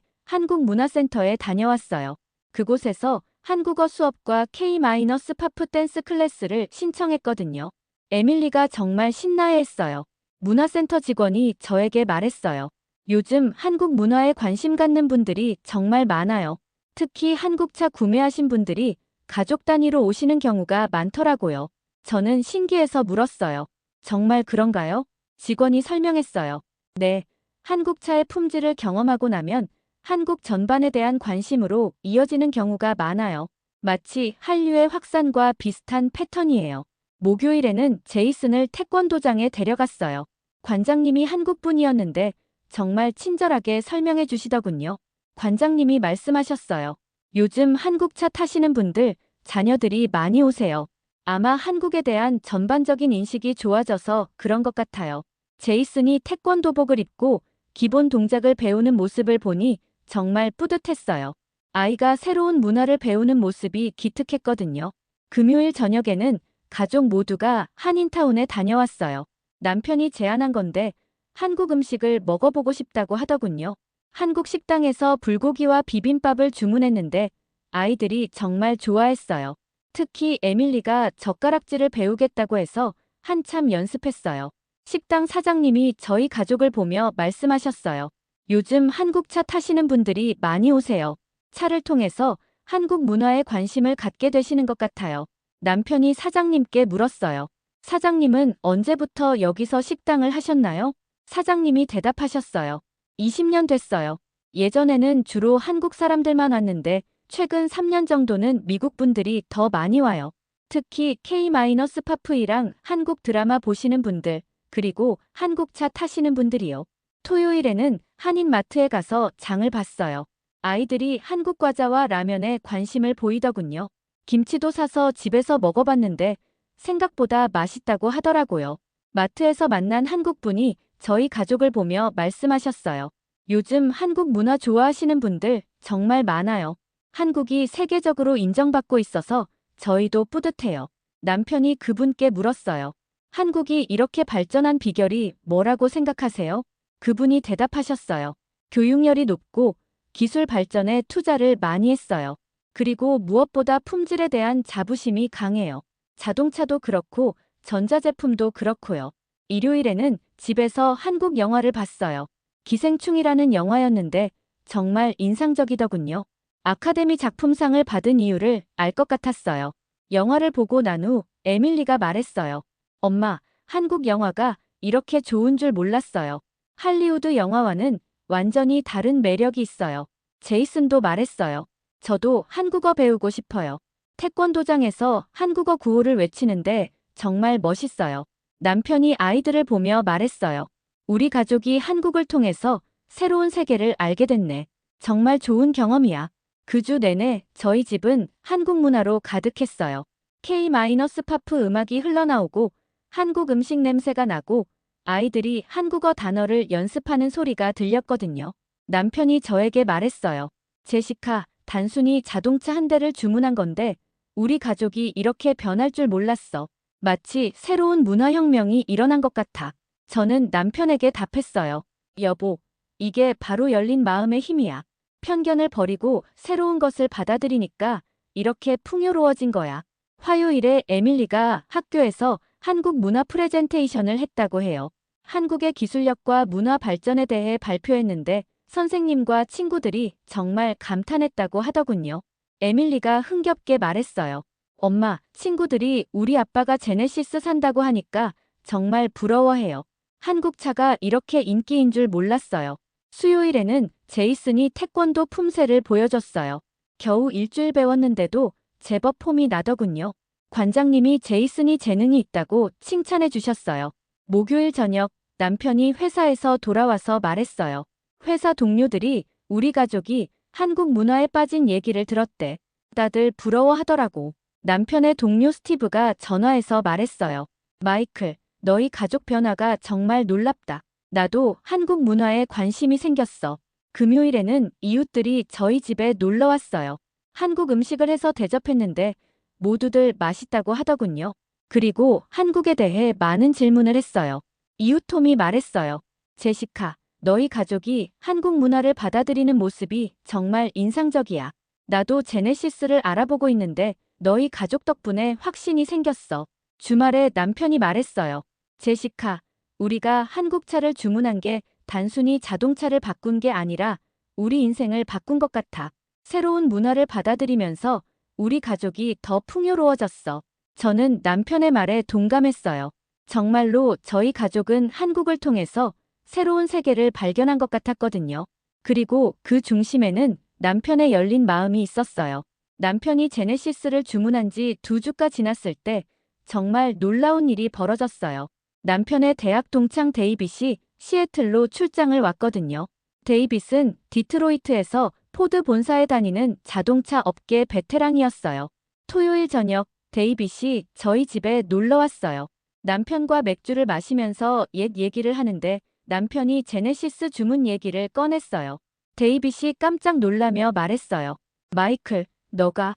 한국문화센터에 다녀왔어요. 그곳에서 한국어 수업과 K-파프 댄스 클래스를 신청했거든요. 에밀리가 정말 신나해했어요. 문화센터 직원이 저에게 말했어요. 요즘 한국 문화에 관심 갖는 분들이 정말 많아요. 특히 한국차 구매하신 분들이 가족 단위로 오시는 경우가 많더라고요. 저는 신기해서 물었어요. 정말 그런가요? 직원이 설명했어요. 네, 한국차의 품질을 경험하고 나면 한국 전반에 대한 관심으로 이어지는 경우가 많아요. 마치 한류의 확산과 비슷한 패턴이에요. 목요일에는 제이슨을 태권도장에 데려갔어요. 관장님이 한국분이었는데 정말 친절하게 설명해 주시더군요. 관장님이 말씀하셨어요. 요즘 한국차 타시는 분들, 자녀들이 많이 오세요. 아마 한국에 대한 전반적인 인식이 좋아져서 그런 것 같아요. 제이슨이 태권도복을 입고 기본 동작을 배우는 모습을 보니 정말 뿌듯했어요. 아이가 새로운 문화를 배우는 모습이 기특했거든요. 금요일 저녁에는 가족 모두가 한인타운에 다녀왔어요. 남편이 제안한 건데 한국 음식을 먹어보고 싶다고 하더군요. 한국 식당에서 불고기와 비빔밥을 주문했는데 아이들이 정말 좋아했어요. 특히 에밀리가 젓가락질을 배우겠다고 해서 한참 연습했어요. 식당 사장님이 저희 가족을 보며 말씀하셨어요. 요즘 한국차 타시는 분들이 많이 오세요. 차를 통해서 한국 문화에 관심을 갖게 되시는 것 같아요. 남편이 사장님께 물었어요. 사장님은 언제부터 여기서 식당을 하셨나요? 사장님이 대답하셨어요. 20년 됐어요. 예전에는 주로 한국 사람들만 왔는데 최근 3년 정도는 미국 분들이 더 많이 와요. 특히 K-파프이랑 한국 드라마 보시는 분들, 그리고 한국차 타시는 분들이요. 토요일에는 한인마트에 가서 장을 봤어요. 아이들이 한국 과자와 라면에 관심을 보이더군요. 김치도 사서 집에서 먹어봤는데 생각보다 맛있다고 하더라고요. 마트에서 만난 한국분이 저희 가족을 보며 말씀하셨어요. 요즘 한국 문화 좋아하시는 분들 정말 많아요. 한국이 세계적으로 인정받고 있어서 저희도 뿌듯해요. 남편이 그분께 물었어요. 한국이 이렇게 발전한 비결이 뭐라고 생각하세요? 그분이 대답하셨어요. 교육열이 높고 기술 발전에 투자를 많이 했어요. 그리고 무엇보다 품질에 대한 자부심이 강해요. 자동차도 그렇고 전자제품도 그렇고요. 일요일에는 집에서 한국 영화를 봤어요. 기생충이라는 영화였는데 정말 인상적이더군요. 아카데미 작품상을 받은 이유를 알 것 같았어요. 영화를 보고 난 후 에밀리가 말했어요. 엄마, 한국 영화가 이렇게 좋은 줄 몰랐어요. 할리우드 영화와는 완전히 다른 매력이 있어요. 제이슨도 말했어요. 저도 한국어 배우고 싶어요. 태권도장에서 한국어 구호를 외치는데 정말 멋있어요. 남편이 아이들을 보며 말했어요. 우리 가족이 한국을 통해서 새로운 세계를 알게 됐네. 정말 좋은 경험이야. 그 주 내내 저희 집은 한국 문화로 가득했어요. K-팝 음악이 흘러나오고 한국 음식 냄새가 나고 아이들이 한국어 단어를 연습하는 소리가 들렸거든요. 남편이 저에게 말했어요. 제시카, 단순히 자동차 한 대를 주문한 건데 우리 가족이 이렇게 변할 줄 몰랐어. 마치 새로운 문화혁명이 일어난 것 같아. 저는 남편에게 답했어요. 여보, 이게 바로 열린 마음의 힘이야. 편견을 버리고 새로운 것을 받아들이니까 이렇게 풍요로워진 거야. 화요일에 에밀리가 학교에서 한국 문화 프레젠테이션을 했다고 해요. 한국의 기술력과 문화 발전에 대해 발표했는데 선생님과 친구들이 정말 감탄했다고 하더군요. 에밀리가 흥겹게 말했어요. 엄마, 친구들이 우리 아빠가 제네시스 산다고 하니까 정말 부러워해요. 한국 차가 이렇게 인기인 줄 몰랐어요. 수요일에는 제이슨이 태권도 품새를 보여줬어요. 겨우 일주일 배웠는데도 제법 폼이 나더군요. 관장님이 제이슨이 재능이 있다고 칭찬해 주셨어요. 목요일 저녁 남편이 회사에서 돌아와서 말했어요. 회사 동료들이 우리 가족이 한국 문화에 빠진 얘기를 들었대. 다들 부러워하더라고. 남편의 동료 스티브가 전화해서 말했어요. 마이클, 너희 가족 변화가 정말 놀랍다. 나도 한국 문화에 관심이 생겼어. 금요일에는 이웃들이 저희 집에 놀러 왔어요. 한국 음식을 해서 대접했는데 모두들 맛있다고 하더군요. 그리고 한국에 대해 많은 질문을 했어요. 이웃 톰이 말했어요. 제시카, 너희 가족이 한국 문화를 받아들이는 모습이 정말 인상적이야. 나도 제네시스를 알아보고 있는데 너희 가족 덕분에 확신이 생겼어. 주말에 남편이 말했어요. 제시카, 우리가 한국차를 주문한 게 단순히 자동차를 바꾼 게 아니라 우리 인생을 바꾼 것 같아. 새로운 문화를 받아들이면서 우리 가족이 더 풍요로워졌어. 저는 남편의 말에 동감했어요. 정말로 저희 가족은 한국을 통해서 새로운 세계를 발견한 것 같았거든요. 그리고 그 중심에는 남편의 열린 마음이 있었어요. 남편이 제네시스를 주문한 지 2주가 지났을 때 정말 놀라운 일이 벌어졌어요. 남편의 대학 동창 데이빗이 시애틀로 출장을 왔거든요. 데이빗은 디트로이트에서 포드 본사에 다니는 자동차 업계 베테랑이었어요. 토요일 저녁 데이빗이 저희 집에 놀러 왔어요. 남편과 맥주를 마시면서 옛 얘기를 하는데 남편이 제네시스 주문 얘기를 꺼냈어요. 데이빗이 깜짝 놀라며 말했어요. 마이클, 너가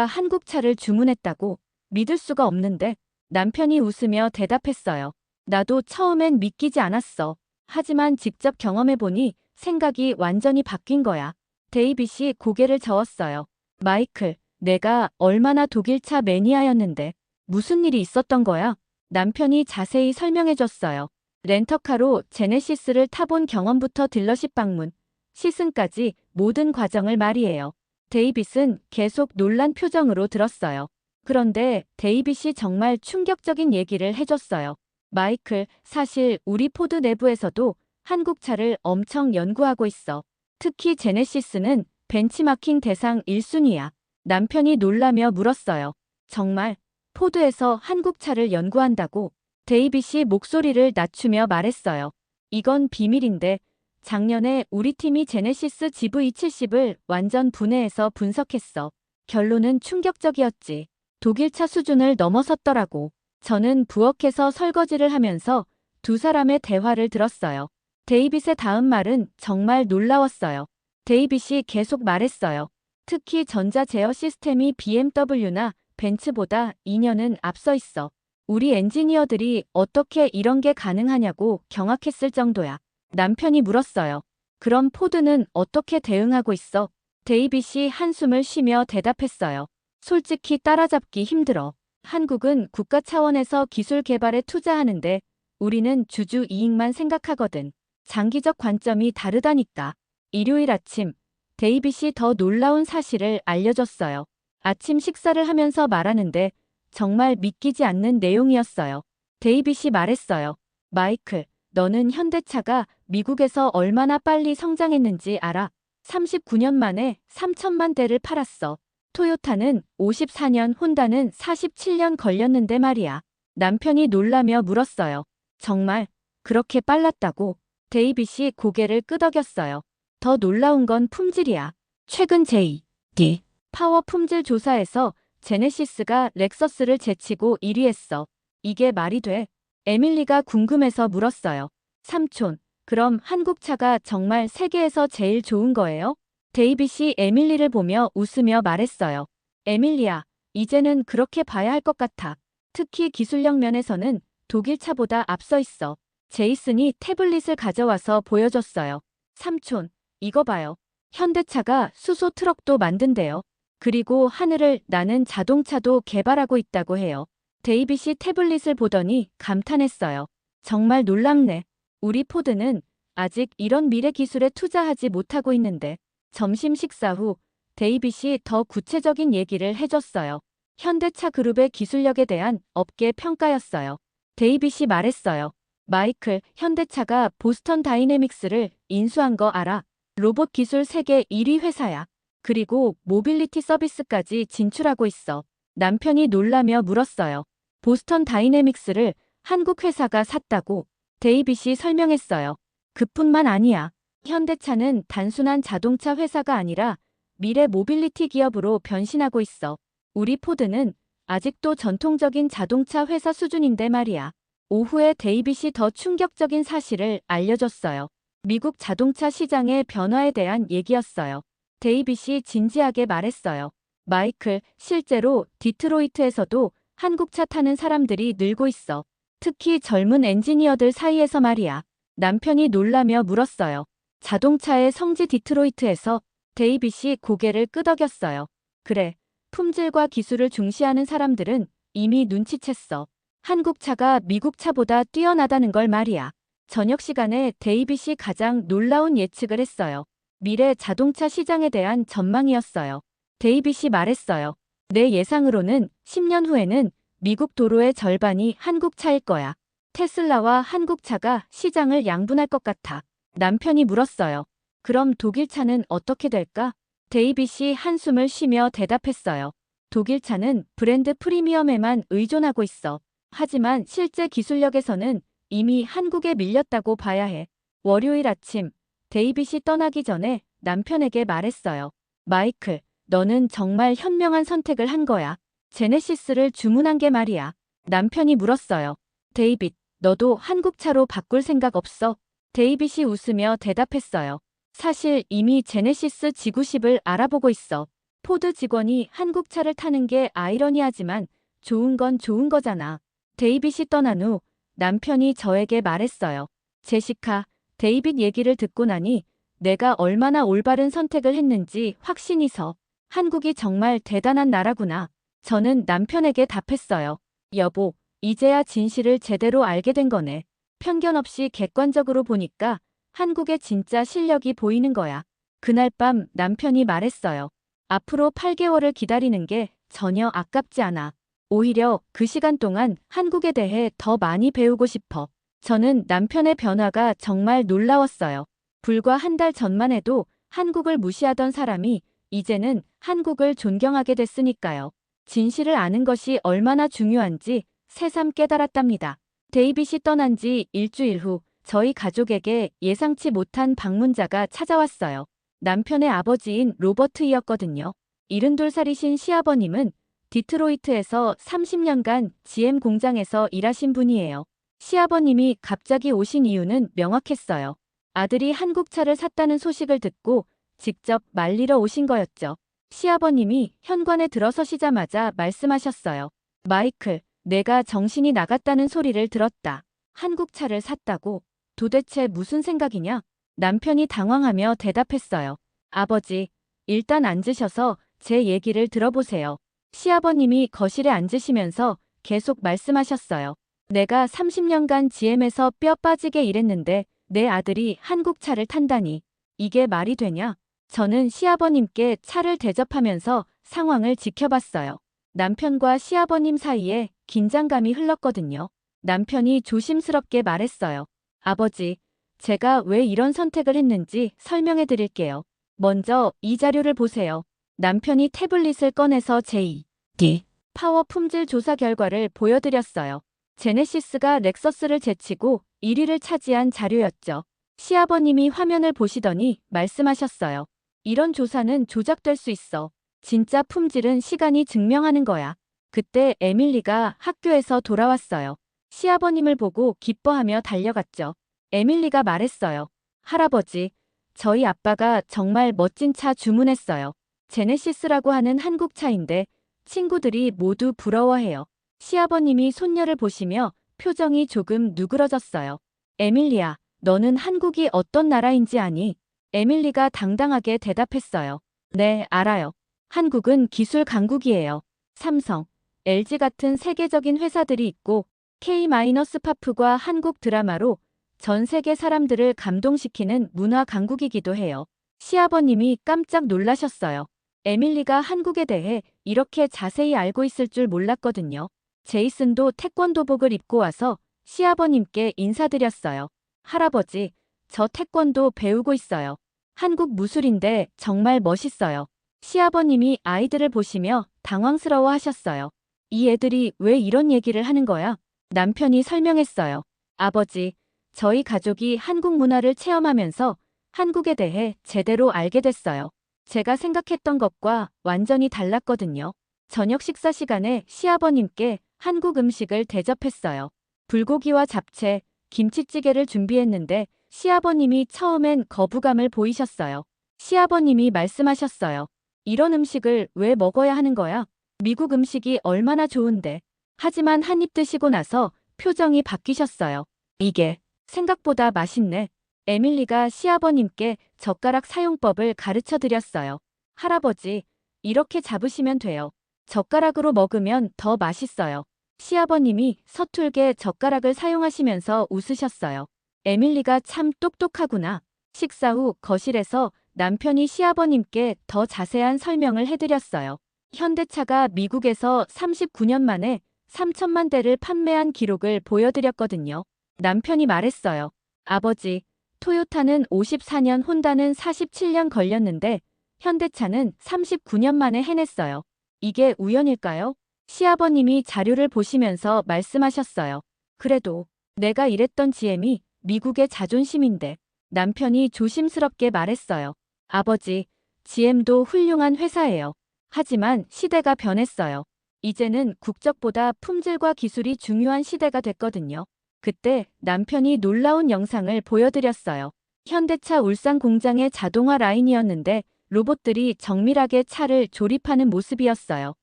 한국 차를 주문했다고? 믿을 수가 없는데. 남편이 웃으며 대답했어요. 나도 처음엔 믿기지 않았어. 하지만 직접 경험해보니 생각이 완전히 바뀐 거야. 데이빗이 고개를 저었어요. 마이클, 내가 얼마나 독일차 매니아였는데 무슨 일이 있었던 거야? 남편이 자세히 설명해줬어요. 렌터카로 제네시스를 타본 경험부터 딜러십 방문, 시승까지 모든 과정을 말이에요. 데이빗은 계속 놀란 표정으로 들었어요. 그런데 데이빗이 정말 충격적인 얘기를 해줬어요. 마이클, 사실 우리 포드 내부에서도 한국차를 엄청 연구하고 있어. 특히 제네시스는 벤치마킹 대상 1순위야. 남편이 놀라며 물었어요. 정말? 포드에서 한국차를 연구한다고? 데이빗이 목소리를 낮추며 말했어요. 이건 비밀인데 작년에 우리 팀이 제네시스 GV70을 완전 분해해서 분석했어. 결론은 충격적이었지. 독일차 수준을 넘어섰더라고. 저는 부엌에서 설거지를 하면서 두 사람의 대화를 들었어요. 데이빗의 다음 말은 정말 놀라웠어요. 데이빗이 계속 말했어요. 특히 전자 제어 시스템이 BMW나 벤츠보다 2년은 앞서 있어. 우리 엔지니어들이 어떻게 이런 게 가능하냐고 경악했을 정도야. 남편이 물었어요. 그럼 포드는 어떻게 대응하고 있어? 데이빗이 한숨을 쉬며 대답했어요. 솔직히 따라잡기 힘들어. 한국은 국가 차원에서 기술 개발에 투자하는데 우리는 주주 이익만 생각하거든. 장기적 관점이 다르다니까. 일요일 아침, 데이빗이 더 놀라운 사실을 알려줬어요. 아침 식사를 하면서 말하는데 정말 믿기지 않는 내용이었어요. 데이빗이 말했어요. 마이클, 너는 현대차가 미국에서 얼마나 빨리 성장했는지 알아? 39년 만에 3천만 대를 팔았어. 토요타는 54년, 혼다는 47년 걸렸는데 말이야. 남편이 놀라며 물었어요. 정말 그렇게 빨랐다고? 데이빗이 고개를 끄덕였어요. 더 놀라운 건 품질이야. 최근 제2 D. 파워 품질 조사에서 제네시스가 렉서스를 제치고 1위했어. 이게 말이 돼? 에밀리가 궁금해서 물었어요. 삼촌, 그럼 한국차가 정말 세계에서 제일 좋은 거예요? 데이빗이 에밀리를 보며 웃으며 말했어요. 에밀리야, 이제는 그렇게 봐야 할 것 같아. 특히 기술력 면에서는 독일차보다 앞서 있어. 제이슨이 태블릿을 가져와서 보여줬어요. 삼촌, 이거 봐요. 현대차가 수소 트럭도 만든대요. 그리고 하늘을 나는 자동차도 개발하고 있다고 해요. 데이빗이 태블릿을 보더니 감탄했어요. 정말 놀랍네. 우리 포드는 아직 이런 미래 기술에 투자하지 못하고 있는데. 점심 식사 후 데이빗이 더 구체적인 얘기를 해줬어요. 현대차 그룹의 기술력에 대한 업계 평가였어요. 데이빗이 말했어요. 마이클, 현대차가 보스턴 다이내믹스를 인수한 거 알아? 로봇 기술 세계 1위 회사야. 그리고 모빌리티 서비스까지 진출하고 있어. 남편이 놀라며 물었어요. 보스턴 다이내믹스를 한국 회사가 샀다고? 데이빗이 설명했어요. 그뿐만 아니야. 현대차는 단순한 자동차 회사가 아니라 미래 모빌리티 기업으로 변신하고 있어. 우리 포드는 아직도 전통적인 자동차 회사 수준인데 말이야. 오후에 데이빗이 더 충격적인 사실을 알려줬어요. 미국 자동차 시장의 변화에 대한 얘기였어요. 데이빗이 진지하게 말했어요. 마이클, 실제로 디트로이트에서도 한국차 타는 사람들이 늘고 있어. 특히 젊은 엔지니어들 사이에서 말이야. 남편이 놀라며 물었어요. 자동차의 성지 디트로이트에서? 데이빗이 고개를 끄덕였어요. 그래, 품질과 기술을 중시하는 사람들은 이미 눈치챘어. 한국차가 미국차보다 뛰어나다는 걸 말이야. 저녁 시간에 데이빗이 가장 놀라운 예측을 했어요. 미래 자동차 시장에 대한 전망이었어요. 데이빗이 말했어요. 내 예상으로는 10년 후에는 미국 도로의 절반이 한국차일 거야. 테슬라와 한국차가 시장을 양분할 것 같아. 남편이 물었어요. 그럼 독일차는 어떻게 될까? 데이빗이 한숨을 쉬며 대답했어요. 독일차는 브랜드 프리미엄에만 의존하고 있어. 하지만 실제 기술력에서는 이미 한국에 밀렸다고 봐야 해. 월요일 아침, 데이빗이 떠나기 전에 남편에게 말했어요. 마이클, 너는 정말 현명한 선택을 한 거야. 제네시스를 주문한 게 말이야. 남편이 물었어요. 데이빗, 너도 한국차로 바꿀 생각 없어? 데이빗이 웃으며 대답했어요. 사실 이미 제네시스 G90을 알아보고 있어. 포드 직원이 한국차를 타는 게 아이러니하지만 좋은 건 좋은 거잖아. 데이빗이 떠난 후 남편이 저에게 말했어요. 제시카, 데이빗 얘기를 듣고 나니 내가 얼마나 올바른 선택을 했는지 확신이 서. 한국이 정말 대단한 나라구나. 저는 남편에게 답했어요. 여보, 이제야 진실을 제대로 알게 된 거네. 편견 없이 객관적으로 보니까 한국의 진짜 실력이 보이는 거야. 그날 밤 남편이 말했어요. 앞으로 8개월을 기다리는 게 전혀 아깝지 않아. 오히려 그 시간 동안 한국에 대해 더 많이 배우고 싶어. 저는 남편의 변화가 정말 놀라웠어요. 불과 한 달 전만 해도 한국을 무시하던 사람이 이제는 한국을 존경하게 됐으니까요. 진실을 아는 것이 얼마나 중요한지 새삼 깨달았답니다. 데이빗이 떠난 지 일주일 후 저희 가족에게 예상치 못한 방문자가 찾아왔어요. 남편의 아버지인 로버트이었거든요. 72살이신 시아버님은 디트로이트에서 30년간 GM 공장에서 일하신 분이에요. 시아버님이 갑자기 오신 이유는 명확했어요. 아들이 한국차를 샀다는 소식을 듣고 직접 말리러 오신 거였죠. 시아버님이 현관에 들어서시자마자 말씀하셨어요. 마이클, 내가 정신이 나갔다는 소리를 들었다. 한국차를 샀다고? 도대체 무슨 생각이냐? 남편이 당황하며 대답했어요. 아버지, 일단 앉으셔서 제 얘기를 들어보세요. 시아버님이 거실에 앉으시면서 계속 말씀하셨어요. 내가 30년간 GM에서 뼈 빠지게 일했는데 내 아들이 한국차를 탄다니. 이게 말이 되냐? 저는 시아버님께 차를 대접하면서 상황을 지켜봤어요. 남편과 시아버님 사이에 긴장감이 흘렀거든요. 남편이 조심스럽게 말했어요. 아버지, 제가 왜 이런 선택을 했는지 설명해 드릴게요. 먼저 이 자료를 보세요. 남편이 태블릿을 꺼내서 제2D 파워 품질 조사 결과를 보여드렸어요. 제네시스가 렉서스를 제치고 1위를 차지한 자료였죠. 시아버님이 화면을 보시더니 말씀하셨어요. 이런 조사는 조작될 수 있어. 진짜 품질은 시간이 증명하는 거야. 그때 에밀리가 학교에서 돌아왔어요. 시아버님을 보고 기뻐하며 달려갔죠. 에밀리가 말했어요. 할아버지, 저희 아빠가 정말 멋진 차 주문했어요. 제네시스라고 하는 한국 차인데 친구들이 모두 부러워해요. 시아버님이 손녀를 보시며 표정이 조금 누그러졌어요. 에밀리야, 너는 한국이 어떤 나라인지 아니? 에밀리가 당당하게 대답했어요. 네, 알아요. 한국은 기술 강국이에요. 삼성, LG 같은 세계적인 회사들이 있고 K-팝과 한국 드라마로 전 세계 사람들을 감동시키는 문화 강국이기도 해요. 시아버님이 깜짝 놀라셨어요. 에밀리가 한국에 대해 이렇게 자세히 알고 있을 줄 몰랐거든요. 제이슨도 태권도복을 입고 와서 시아버님께 인사드렸어요. 할아버지, 저 태권도 배우고 있어요. 한국 무술인데 정말 멋있어요. 시아버님이 아이들을 보시며 당황스러워 하셨어요. 이 애들이 왜 이런 얘기를 하는 거야? 남편이 설명했어요. 아버지, 저희 가족이 한국 문화를 체험하면서 한국에 대해 제대로 알게 됐어요. 제가 생각했던 것과 완전히 달랐거든요. 저녁 식사 시간에 시아버님께 한국 음식을 대접했어요. 불고기와 잡채, 김치찌개를 준비했는데 시아버님이 처음엔 거부감을 보이셨어요. 시아버님이 말씀하셨어요. 이런 음식을 왜 먹어야 하는 거야? 미국 음식이 얼마나 좋은데. 하지만 한 입 드시고 나서 표정이 바뀌셨어요. 이게 생각보다 맛있네. 에밀리가 시아버님께 젓가락 사용법을 가르쳐 드렸어요. 할아버지, 이렇게 잡으시면 돼요. 젓가락으로 먹으면 더 맛있어요. 시아버님이 서툴게 젓가락을 사용하시면서 웃으셨어요. 에밀리가 참 똑똑하구나. 식사 후 거실에서 남편이 시아버님께 더 자세한 설명을 해드렸어요. 현대차가 미국에서 39년 만에 3천만 대를 판매한 기록을 보여드렸거든요. 남편이 말했어요. 아버지, 토요타는 54년, 혼다는 47년 걸렸는데 현대차는 39년 만에 해냈어요. 이게 우연일까요? 시아버님이 자료를 보시면서 말씀하셨어요. 그래도 내가 일했던 GM이 미국의 자존심인데. 남편이 조심스럽게 말했어요. 아버지, GM도 훌륭한 회사예요. 하지만 시대가 변했어요. 이제는 국적보다 품질과 기술이 중요한 시대가 됐거든요. 그때 남편이 놀라운 영상을 보여드렸어요. 현대차 울산 공장의 자동화 라인이었는데 로봇들이 정밀하게 차를 조립하는 모습이었어요.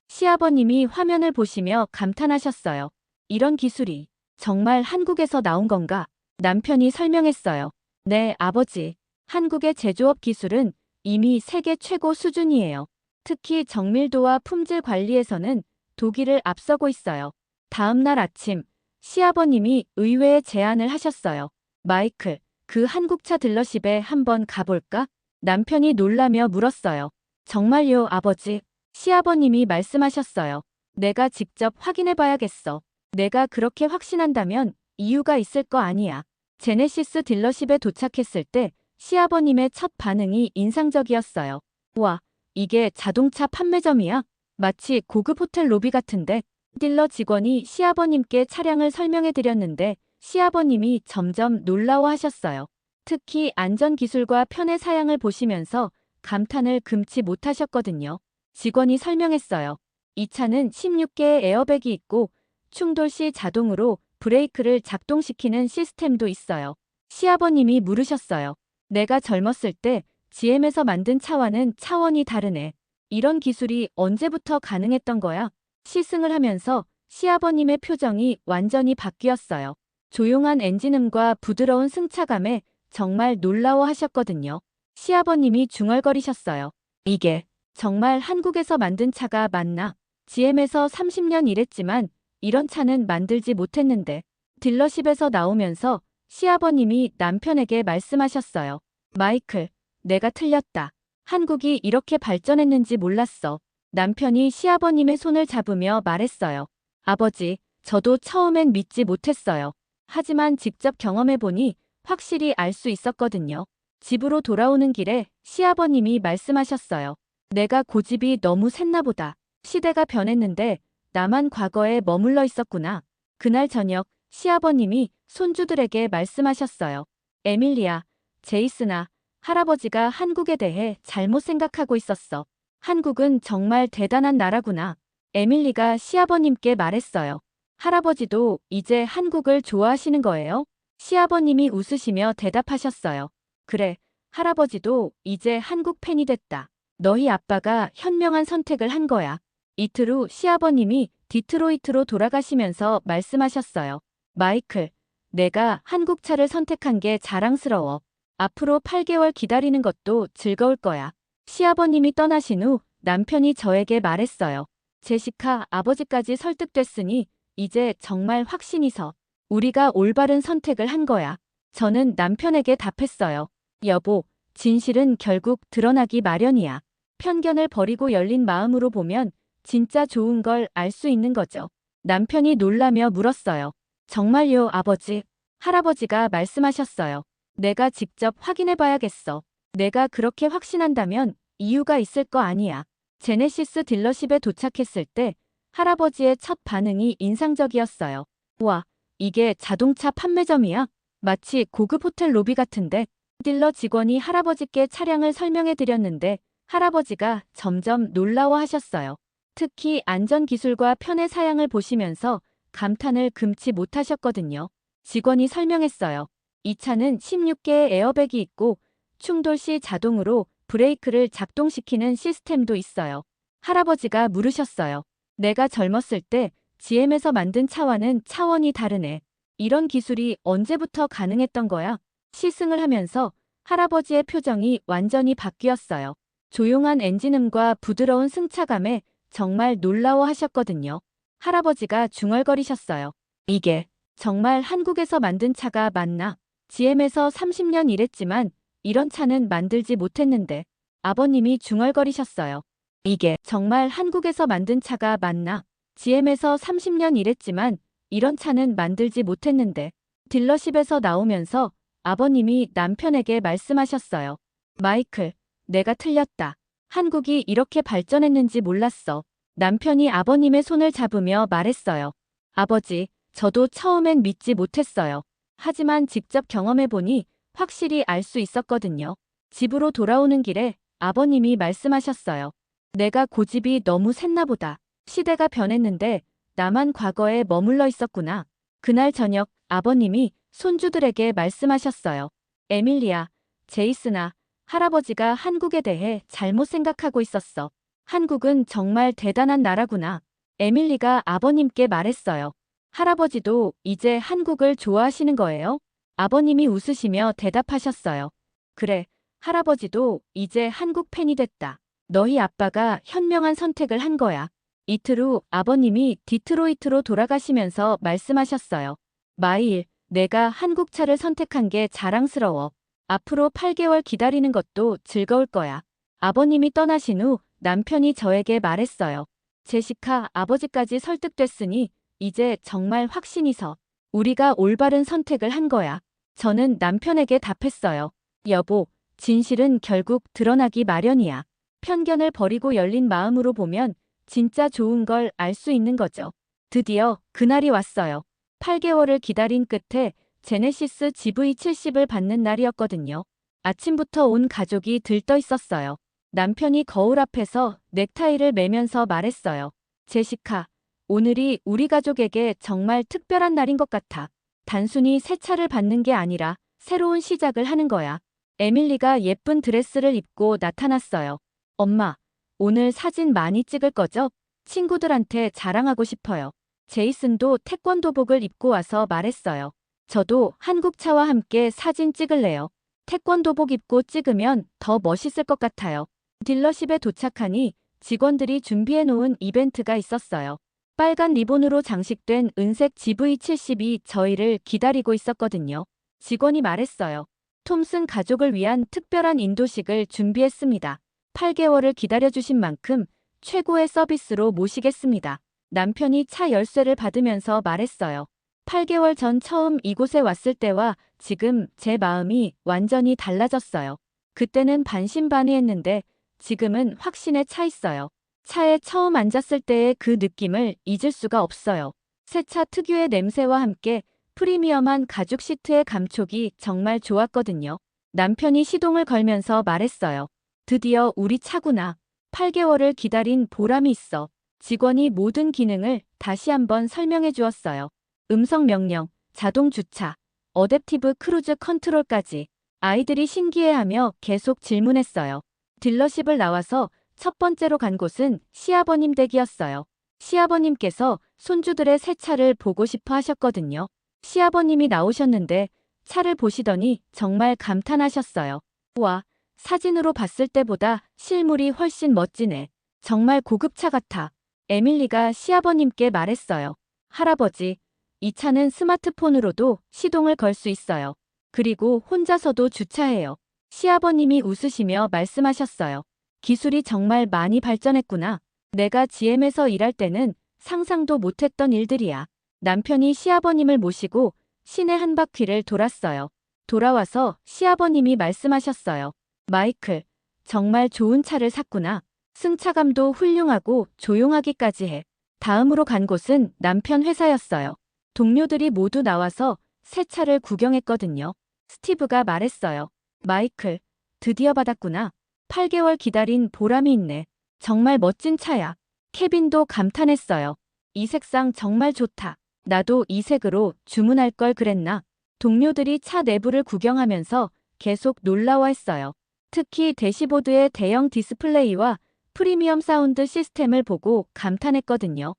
시아버님이 화면을 보시며 감탄하셨어요. 이런 기술이 정말 한국에서 나온 건가? 남편이 설명했어요. 네, 아버지. 한국의 제조업 기술은 이미 세계 최고 수준이에요. 특히 정밀도와 품질 관리에서는 독일을 앞서고 있어요. 다음 날 아침, 시아버님이 의외의 제안을 하셨어요. 마이클, 그 한국차 딜러십에 한번 가볼까? 남편이 놀라며 물었어요. 정말요, 아버지? 시아버님이 말씀하셨어요. 내가 직접 확인해봐야겠어. 내가 그렇게 확신한다면 이유가 있을 거 아니야. 제네시스 딜러십에 도착했을 때 시아버님의 첫 반응이 인상적이었어요. 와, 이게 자동차 판매점이야? 마치 고급 호텔 로비 같은데. 딜러 직원이 시아버님께 차량을 설명해 드렸는데 시아버님이 점점 놀라워하셨어요. 특히 안전기술과 편의 사양을 보시면서 감탄을 금치 못하셨거든요. 직원이 설명했어요. 이 차는 16개의 에어백이 있고 충돌 시 자동으로 브레이크를 작동시키는 시스템도 있어요. 시아버님이 물으셨어요. 내가 젊었을 때 GM에서 만든 차와는 차원이 다르네. 이런 기술이 언제부터 가능했던 거야? 시승을 하면서 시아버님의 표정이 완전히 바뀌었어요. 조용한 엔진음과 부드러운 승차감에 정말 놀라워하셨거든요. 시아버님이 중얼거리셨어요. 이게 정말 한국에서 만든 차가 맞나? GM에서 30년 일했지만 이런 차는 만들지 못했는데. 딜러십에서 나오면서 시아버님이 남편에게 말씀하셨어요. 마이클, 내가 틀렸다. 한국이 이렇게 발전했는지 몰랐어. 남편이 시아버님의 손을 잡으며 말했어요. 아버지, 저도 처음엔 믿지 못했어요. 하지만 직접 경험해보니 확실히 알 수 있었거든요. 집으로 돌아오는 길에 시아버님이 말씀하셨어요. 내가 고집이 너무 셌나 보다. 시대가 변했는데 나만 과거에 머물러 있었구나. 그날 저녁 시아버님이 손주들에게 말씀하셨어요. 에밀리아, 제이슨아, 할아버지가 한국에 대해 잘못 생각하고 있었어. 한국은 정말 대단한 나라구나. 에밀리가 시아버님께 말했어요. 할아버지도 이제 한국을 좋아하시는 거예요? 시아버님이 웃으시며 대답하셨어요. 그래, 할아버지도 이제 한국 팬이 됐다. 너희 아빠가 현명한 선택을 한 거야. 이틀 후 시아버님이 디트로이트로 돌아가시면서 말씀하셨어요. 마이클, 내가 한국차를 선택한 게 자랑스러워. 앞으로 8개월 기다리는 것도 즐거울 거야. 시아버님이 떠나신 후 남편이 저에게 말했어요. 제시카, 아버지까지 설득됐으니 이제 정말 확신이 서. 우리가 올바른 선택을 한 거야. 저는 남편에게 답했어요. 여보, 진실은 결국 드러나기 마련이야. 편견을 버리고 열린 마음으로 보면 진짜 좋은 걸 알 수 있는 거죠. 남편이 놀라며 물었어요. 정말요, 아버지? 할아버지가 말씀하셨어요. 내가 직접 확인해 봐야겠어. 내가 그렇게 확신한다면 이유가 있을 거 아니야. 제네시스 딜러십에 도착했을 때 할아버지의 첫 반응이 인상적이었어요. 와, 이게 자동차 판매점이야? 마치 고급 호텔 로비 같은데. 딜러 직원이 할아버지께 차량을 설명해 드렸는데 할아버지가 점점 놀라워하셨어요. 특히 안전기술과 편의 사양을 보시면서 감탄을 금치 못하셨거든요. 직원이 설명했어요. 이 차는 16개의 에어백이 있고 충돌 시 자동으로 브레이크를 작동시키는 시스템도 있어요. 할아버지가 물으셨어요. 내가 젊었을 때 GM에서 만든 차와는 차원이 다르네. 이런 기술이 언제부터 가능했던 거야? 시승을 하면서 할아버지의 표정이 완전히 바뀌었어요. 조용한 엔진음과 부드러운 승차감에 정말 놀라워하셨거든요. 할아버지가 중얼거리셨어요. 이게 정말 한국에서 만든 차가 맞나? GM에서 30년 일했지만 이런 차는 만들지 못했는데. 아버님이 중얼거리셨어요. 이게 정말 한국에서 만든 차가 맞나? GM에서 30년 일했지만 이런 차는 만들지 못했는데. 딜러십에서 나오면서 아버님이 남편에게 말씀하셨어요. 마이클, 내가 틀렸다. 한국이 이렇게 발전했는지 몰랐어. 남편이 아버님의 손을 잡으며 말했어요. 아버지, 저도 처음엔 믿지 못했어요. 하지만 직접 경험해보니 확실히 알 수 있었거든요. 집으로 돌아오는 길에 아버님이 말씀하셨어요. 내가 고집이 너무 셌나 보다. 시대가 변했는데 나만 과거에 머물러 있었구나. 그날 저녁 아버님이 손주들에게 말씀하셨어요. 에밀리아, 제이슨아, 할아버지가 한국에 대해 잘못 생각하고 있었어. 한국은 정말 대단한 나라구나. 에밀리가 아버님께 말했어요. 할아버지도 이제 한국을 좋아하시는 거예요? 아버님이 웃으시며 대답하셨어요. 그래, 할아버지도 이제 한국 팬이 됐다. 너희 아빠가 현명한 선택을 한 거야. 이틀 후 아버님이 디트로이트로 돌아가시면서 말씀하셨어요. 마일, 내가 한국차를 선택한 게 자랑스러워. 앞으로 8개월 기다리는 것도 즐거울 거야. 아버님이 떠나신 후 남편이 저에게 말했어요. 제시카, 아버지까지 설득됐으니 이제 정말 확신이 서. 우리가 올바른 선택을 한 거야. 저는 남편에게 답했어요. 여보, 진실은 결국 드러나기 마련이야. 편견을 버리고 열린 마음으로 보면 진짜 좋은 걸 알 수 있는 거죠. 드디어 그날이 왔어요. 8개월을 기다린 끝에 제네시스 GV70을 받는 날이었거든요. 아침부터 온 가족이 들떠 있었어요. 남편이 거울 앞에서 넥타이를 매면서 말했어요. 제시카, 오늘이 우리 가족에게 정말 특별한 날인 것 같아. 단순히 새 차를 받는 게 아니라 새로운 시작을 하는 거야. 에밀리가 예쁜 드레스를 입고 나타났어요. 엄마, 오늘 사진 많이 찍을 거죠? 친구들한테 자랑하고 싶어요. 제이슨도 태권도복을 입고 와서 말했어요. 저도 한국 차와 함께 사진 찍을래요. 태권도복 입고 찍으면 더 멋있을 것 같아요. 딜러십에 도착하니 직원들이 준비해 놓은 이벤트가 있었어요. 빨간 리본으로 장식된 은색 GV70이 저희를 기다리고 있었거든요. 직원이 말했어요. 톰슨 가족을 위한 특별한 인도식을 준비했습니다. 8개월을 기다려주신 만큼 최고의 서비스로 모시겠습니다. 남편이 차 열쇠를 받으면서 말했어요. 8개월 전 처음 이곳에 왔을 때와 지금 제 마음이 완전히 달라졌어요. 그때는 반신반의했는데 지금은 확신에 차 있어요. 차에 처음 앉았을 때의 그 느낌을 잊을 수가 없어요. 새 차 특유의 냄새와 함께 프리미엄한 가죽 시트의 감촉이 정말 좋았거든요. 남편이 시동을 걸면서 말했어요. 드디어 우리 차구나. 8개월을 기다린 보람이 있어. 직원이 모든 기능을 다시 한번 설명해 주었어요. 음성 명령, 자동 주차, 어댑티브 크루즈 컨트롤까지. 아이들이 신기해하며 계속 질문했어요. 딜러십을 나와서 첫 번째로 간 곳은 시아버님 댁이었어요. 시아버님께서 손주들의 새 차를 보고 싶어 하셨거든요. 시아버님이 나오셨는데 차를 보시더니 정말 감탄하셨어요. 와, 사진으로 봤을 때보다 실물이 훨씬 멋지네. 정말 고급차 같아. 에밀리가 시아버님께 말했어요. 할아버지, 이 차는 스마트폰으로도 시동을 걸 수 있어요. 그리고 혼자서도 주차해요. 시아버님이 웃으시며 말씀하셨어요. 기술이 정말 많이 발전했구나. 내가 GM에서 일할 때는 상상도 못했던 일들이야. 남편이 시아버님을 모시고 시내 한 바퀴를 돌았어요. 돌아와서 시아버님이 말씀하셨어요. 마이클, 정말 좋은 차를 샀구나. 승차감도 훌륭하고 조용하기까지 해. 다음으로 간 곳은 남편 회사였어요. 동료들이 모두 나와서 새 차를 구경했거든요. 스티브가 말했어요. 마이클, 드디어 받았구나. 8개월 기다린 보람이 있네. 정말 멋진 차야. 케빈도 감탄했어요. 이 색상 정말 좋다. 나도 이 색으로 주문할 걸 그랬나? 동료들이 차 내부를 구경하면서 계속 놀라워했어요. 특히 대시보드의 대형 디스플레이와 프리미엄 사운드 시스템을 보고 감탄했거든요.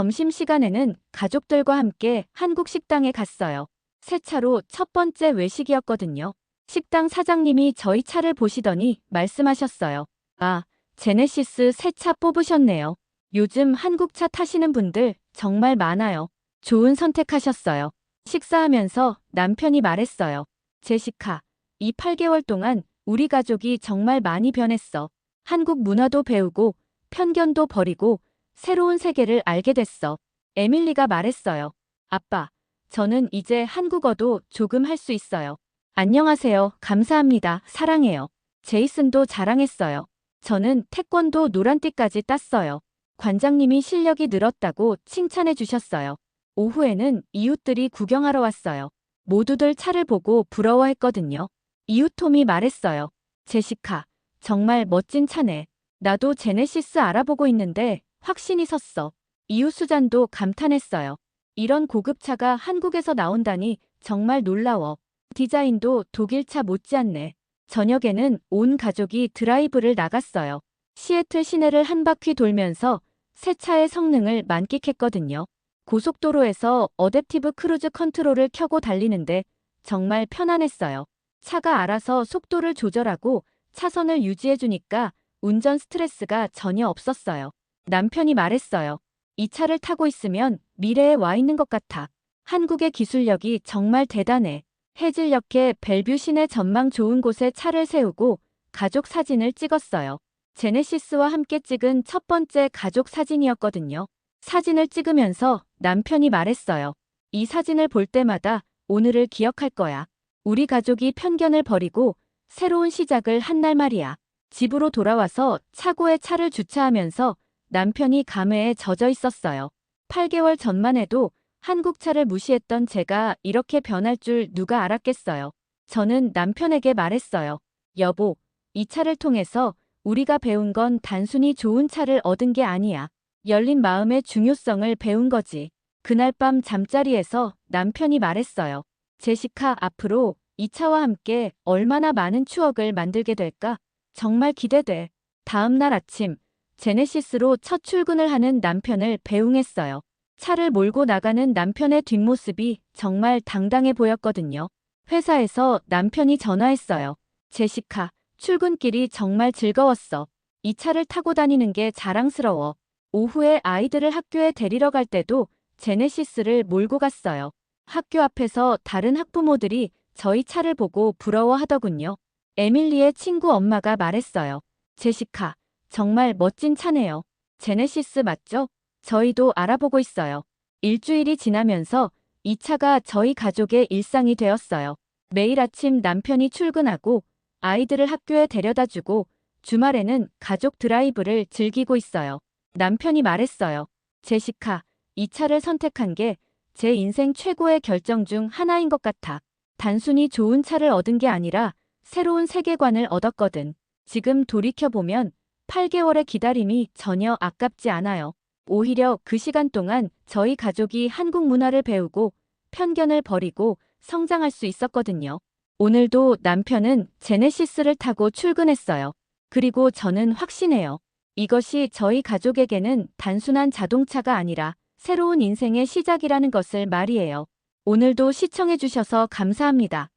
점심시간에는 가족들과 함께 한국 식당에 갔어요. 새 차로 첫 번째 외식이었거든요. 식당 사장님이 저희 차를 보시더니 말씀하셨어요. 아, 제네시스 새 차 뽑으셨네요. 요즘 한국 차 타시는 분들 정말 많아요. 좋은 선택하셨어요. 식사하면서 남편이 말했어요. 제시카, 이 8개월 동안 우리 가족이 정말 많이 변했어. 한국 문화도 배우고 편견도 버리고 새로운 세계를 알게 됐어. 에밀리가 말했어요. 아빠, 저는 이제 한국어도 조금 할 수 있어요. 안녕하세요. 감사합니다. 사랑해요. 제이슨도 자랑했어요. 저는 태권도 노란띠까지 땄어요. 관장님이 실력이 늘었다고 칭찬해 주셨어요. 오후에는 이웃들이 구경하러 왔어요. 모두들 차를 보고 부러워했거든요. 이웃 톰이 말했어요. 제시카, 정말 멋진 차네. 나도 제네시스 알아보고 있는데 확신이 섰어. 이웃 수잔도 감탄했어요. 이런 고급차가 한국에서 나온다니 정말 놀라워. 디자인도 독일차 못지않네. 저녁에는 온 가족이 드라이브를 나갔어요. 시애틀 시내를 한 바퀴 돌면서 새 차의 성능을 만끽했거든요. 고속도로에서 어댑티브 크루즈 컨트롤을 켜고 달리는데 정말 편안했어요. 차가 알아서 속도를 조절하고 차선을 유지해주니까 운전 스트레스가 전혀 없었어요. 남편이 말했어요. 이 차를 타고 있으면 미래에 와 있는 것 같아. 한국의 기술력이 정말 대단해. 해질녘에 벨뷰 시내 전망 좋은 곳에 차를 세우고 가족 사진을 찍었어요. 제네시스와 함께 찍은 첫 번째 가족 사진이었거든요. 사진을 찍으면서 남편이 말했어요. 이 사진을 볼 때마다 오늘을 기억할 거야. 우리 가족이 편견을 버리고 새로운 시작을 한 날 말이야. 집으로 돌아와서 차고에 차를 주차하면서 남편이 감회에 젖어 있었어요. 8개월 전만 해도 한국 차를 무시했던 제가 이렇게 변할 줄 누가 알았겠어요. 저는 남편에게 말했어요. 여보, 이 차를 통해서 우리가 배운 건 단순히 좋은 차를 얻은 게 아니야. 열린 마음의 중요성을 배운 거지. 그날 밤 잠자리에서 남편이 말했어요. 제시카, 앞으로 이 차와 함께 얼마나 많은 추억을 만들게 될까? 정말 기대돼. 다음 날 아침, 제네시스로 첫 출근을 하는 남편을 배웅했어요. 차를 몰고 나가는 남편의 뒷모습이 정말 당당해 보였거든요. 회사에서 남편이 전화했어요. 제시카, 출근길이 정말 즐거웠어. 이 차를 타고 다니는 게 자랑스러워. 오후에 아이들을 학교에 데리러 갈 때도 제네시스를 몰고 갔어요. 학교 앞에서 다른 학부모들이 저희 차를 보고 부러워하더군요. 에밀리의 친구 엄마가 말했어요. 제시카, 정말 멋진 차네요. 제네시스 맞죠? 저희도 알아보고 있어요. 일주일이 지나면서 이 차가 저희 가족의 일상이 되었어요. 매일 아침 남편이 출근하고 아이들을 학교에 데려다주고 주말에는 가족 드라이브를 즐기고 있어요. 남편이 말했어요. 제시카, 이 차를 선택한 게 제 인생 최고의 결정 중 하나인 것 같아. 단순히 좋은 차를 얻은 게 아니라 새로운 세계관을 얻었거든. 지금 돌이켜보면 8개월의 기다림이 전혀 아깝지 않아요. 오히려 그 시간 동안 저희 가족이 한국 문화를 배우고 편견을 버리고 성장할 수 있었거든요. 오늘도 남편은 제네시스를 타고 출근했어요. 그리고 저는 확신해요. 이것이 저희 가족에게는 단순한 자동차가 아니라 새로운 인생의 시작이라는 것을 말이에요. 오늘도 시청해주셔서 감사합니다.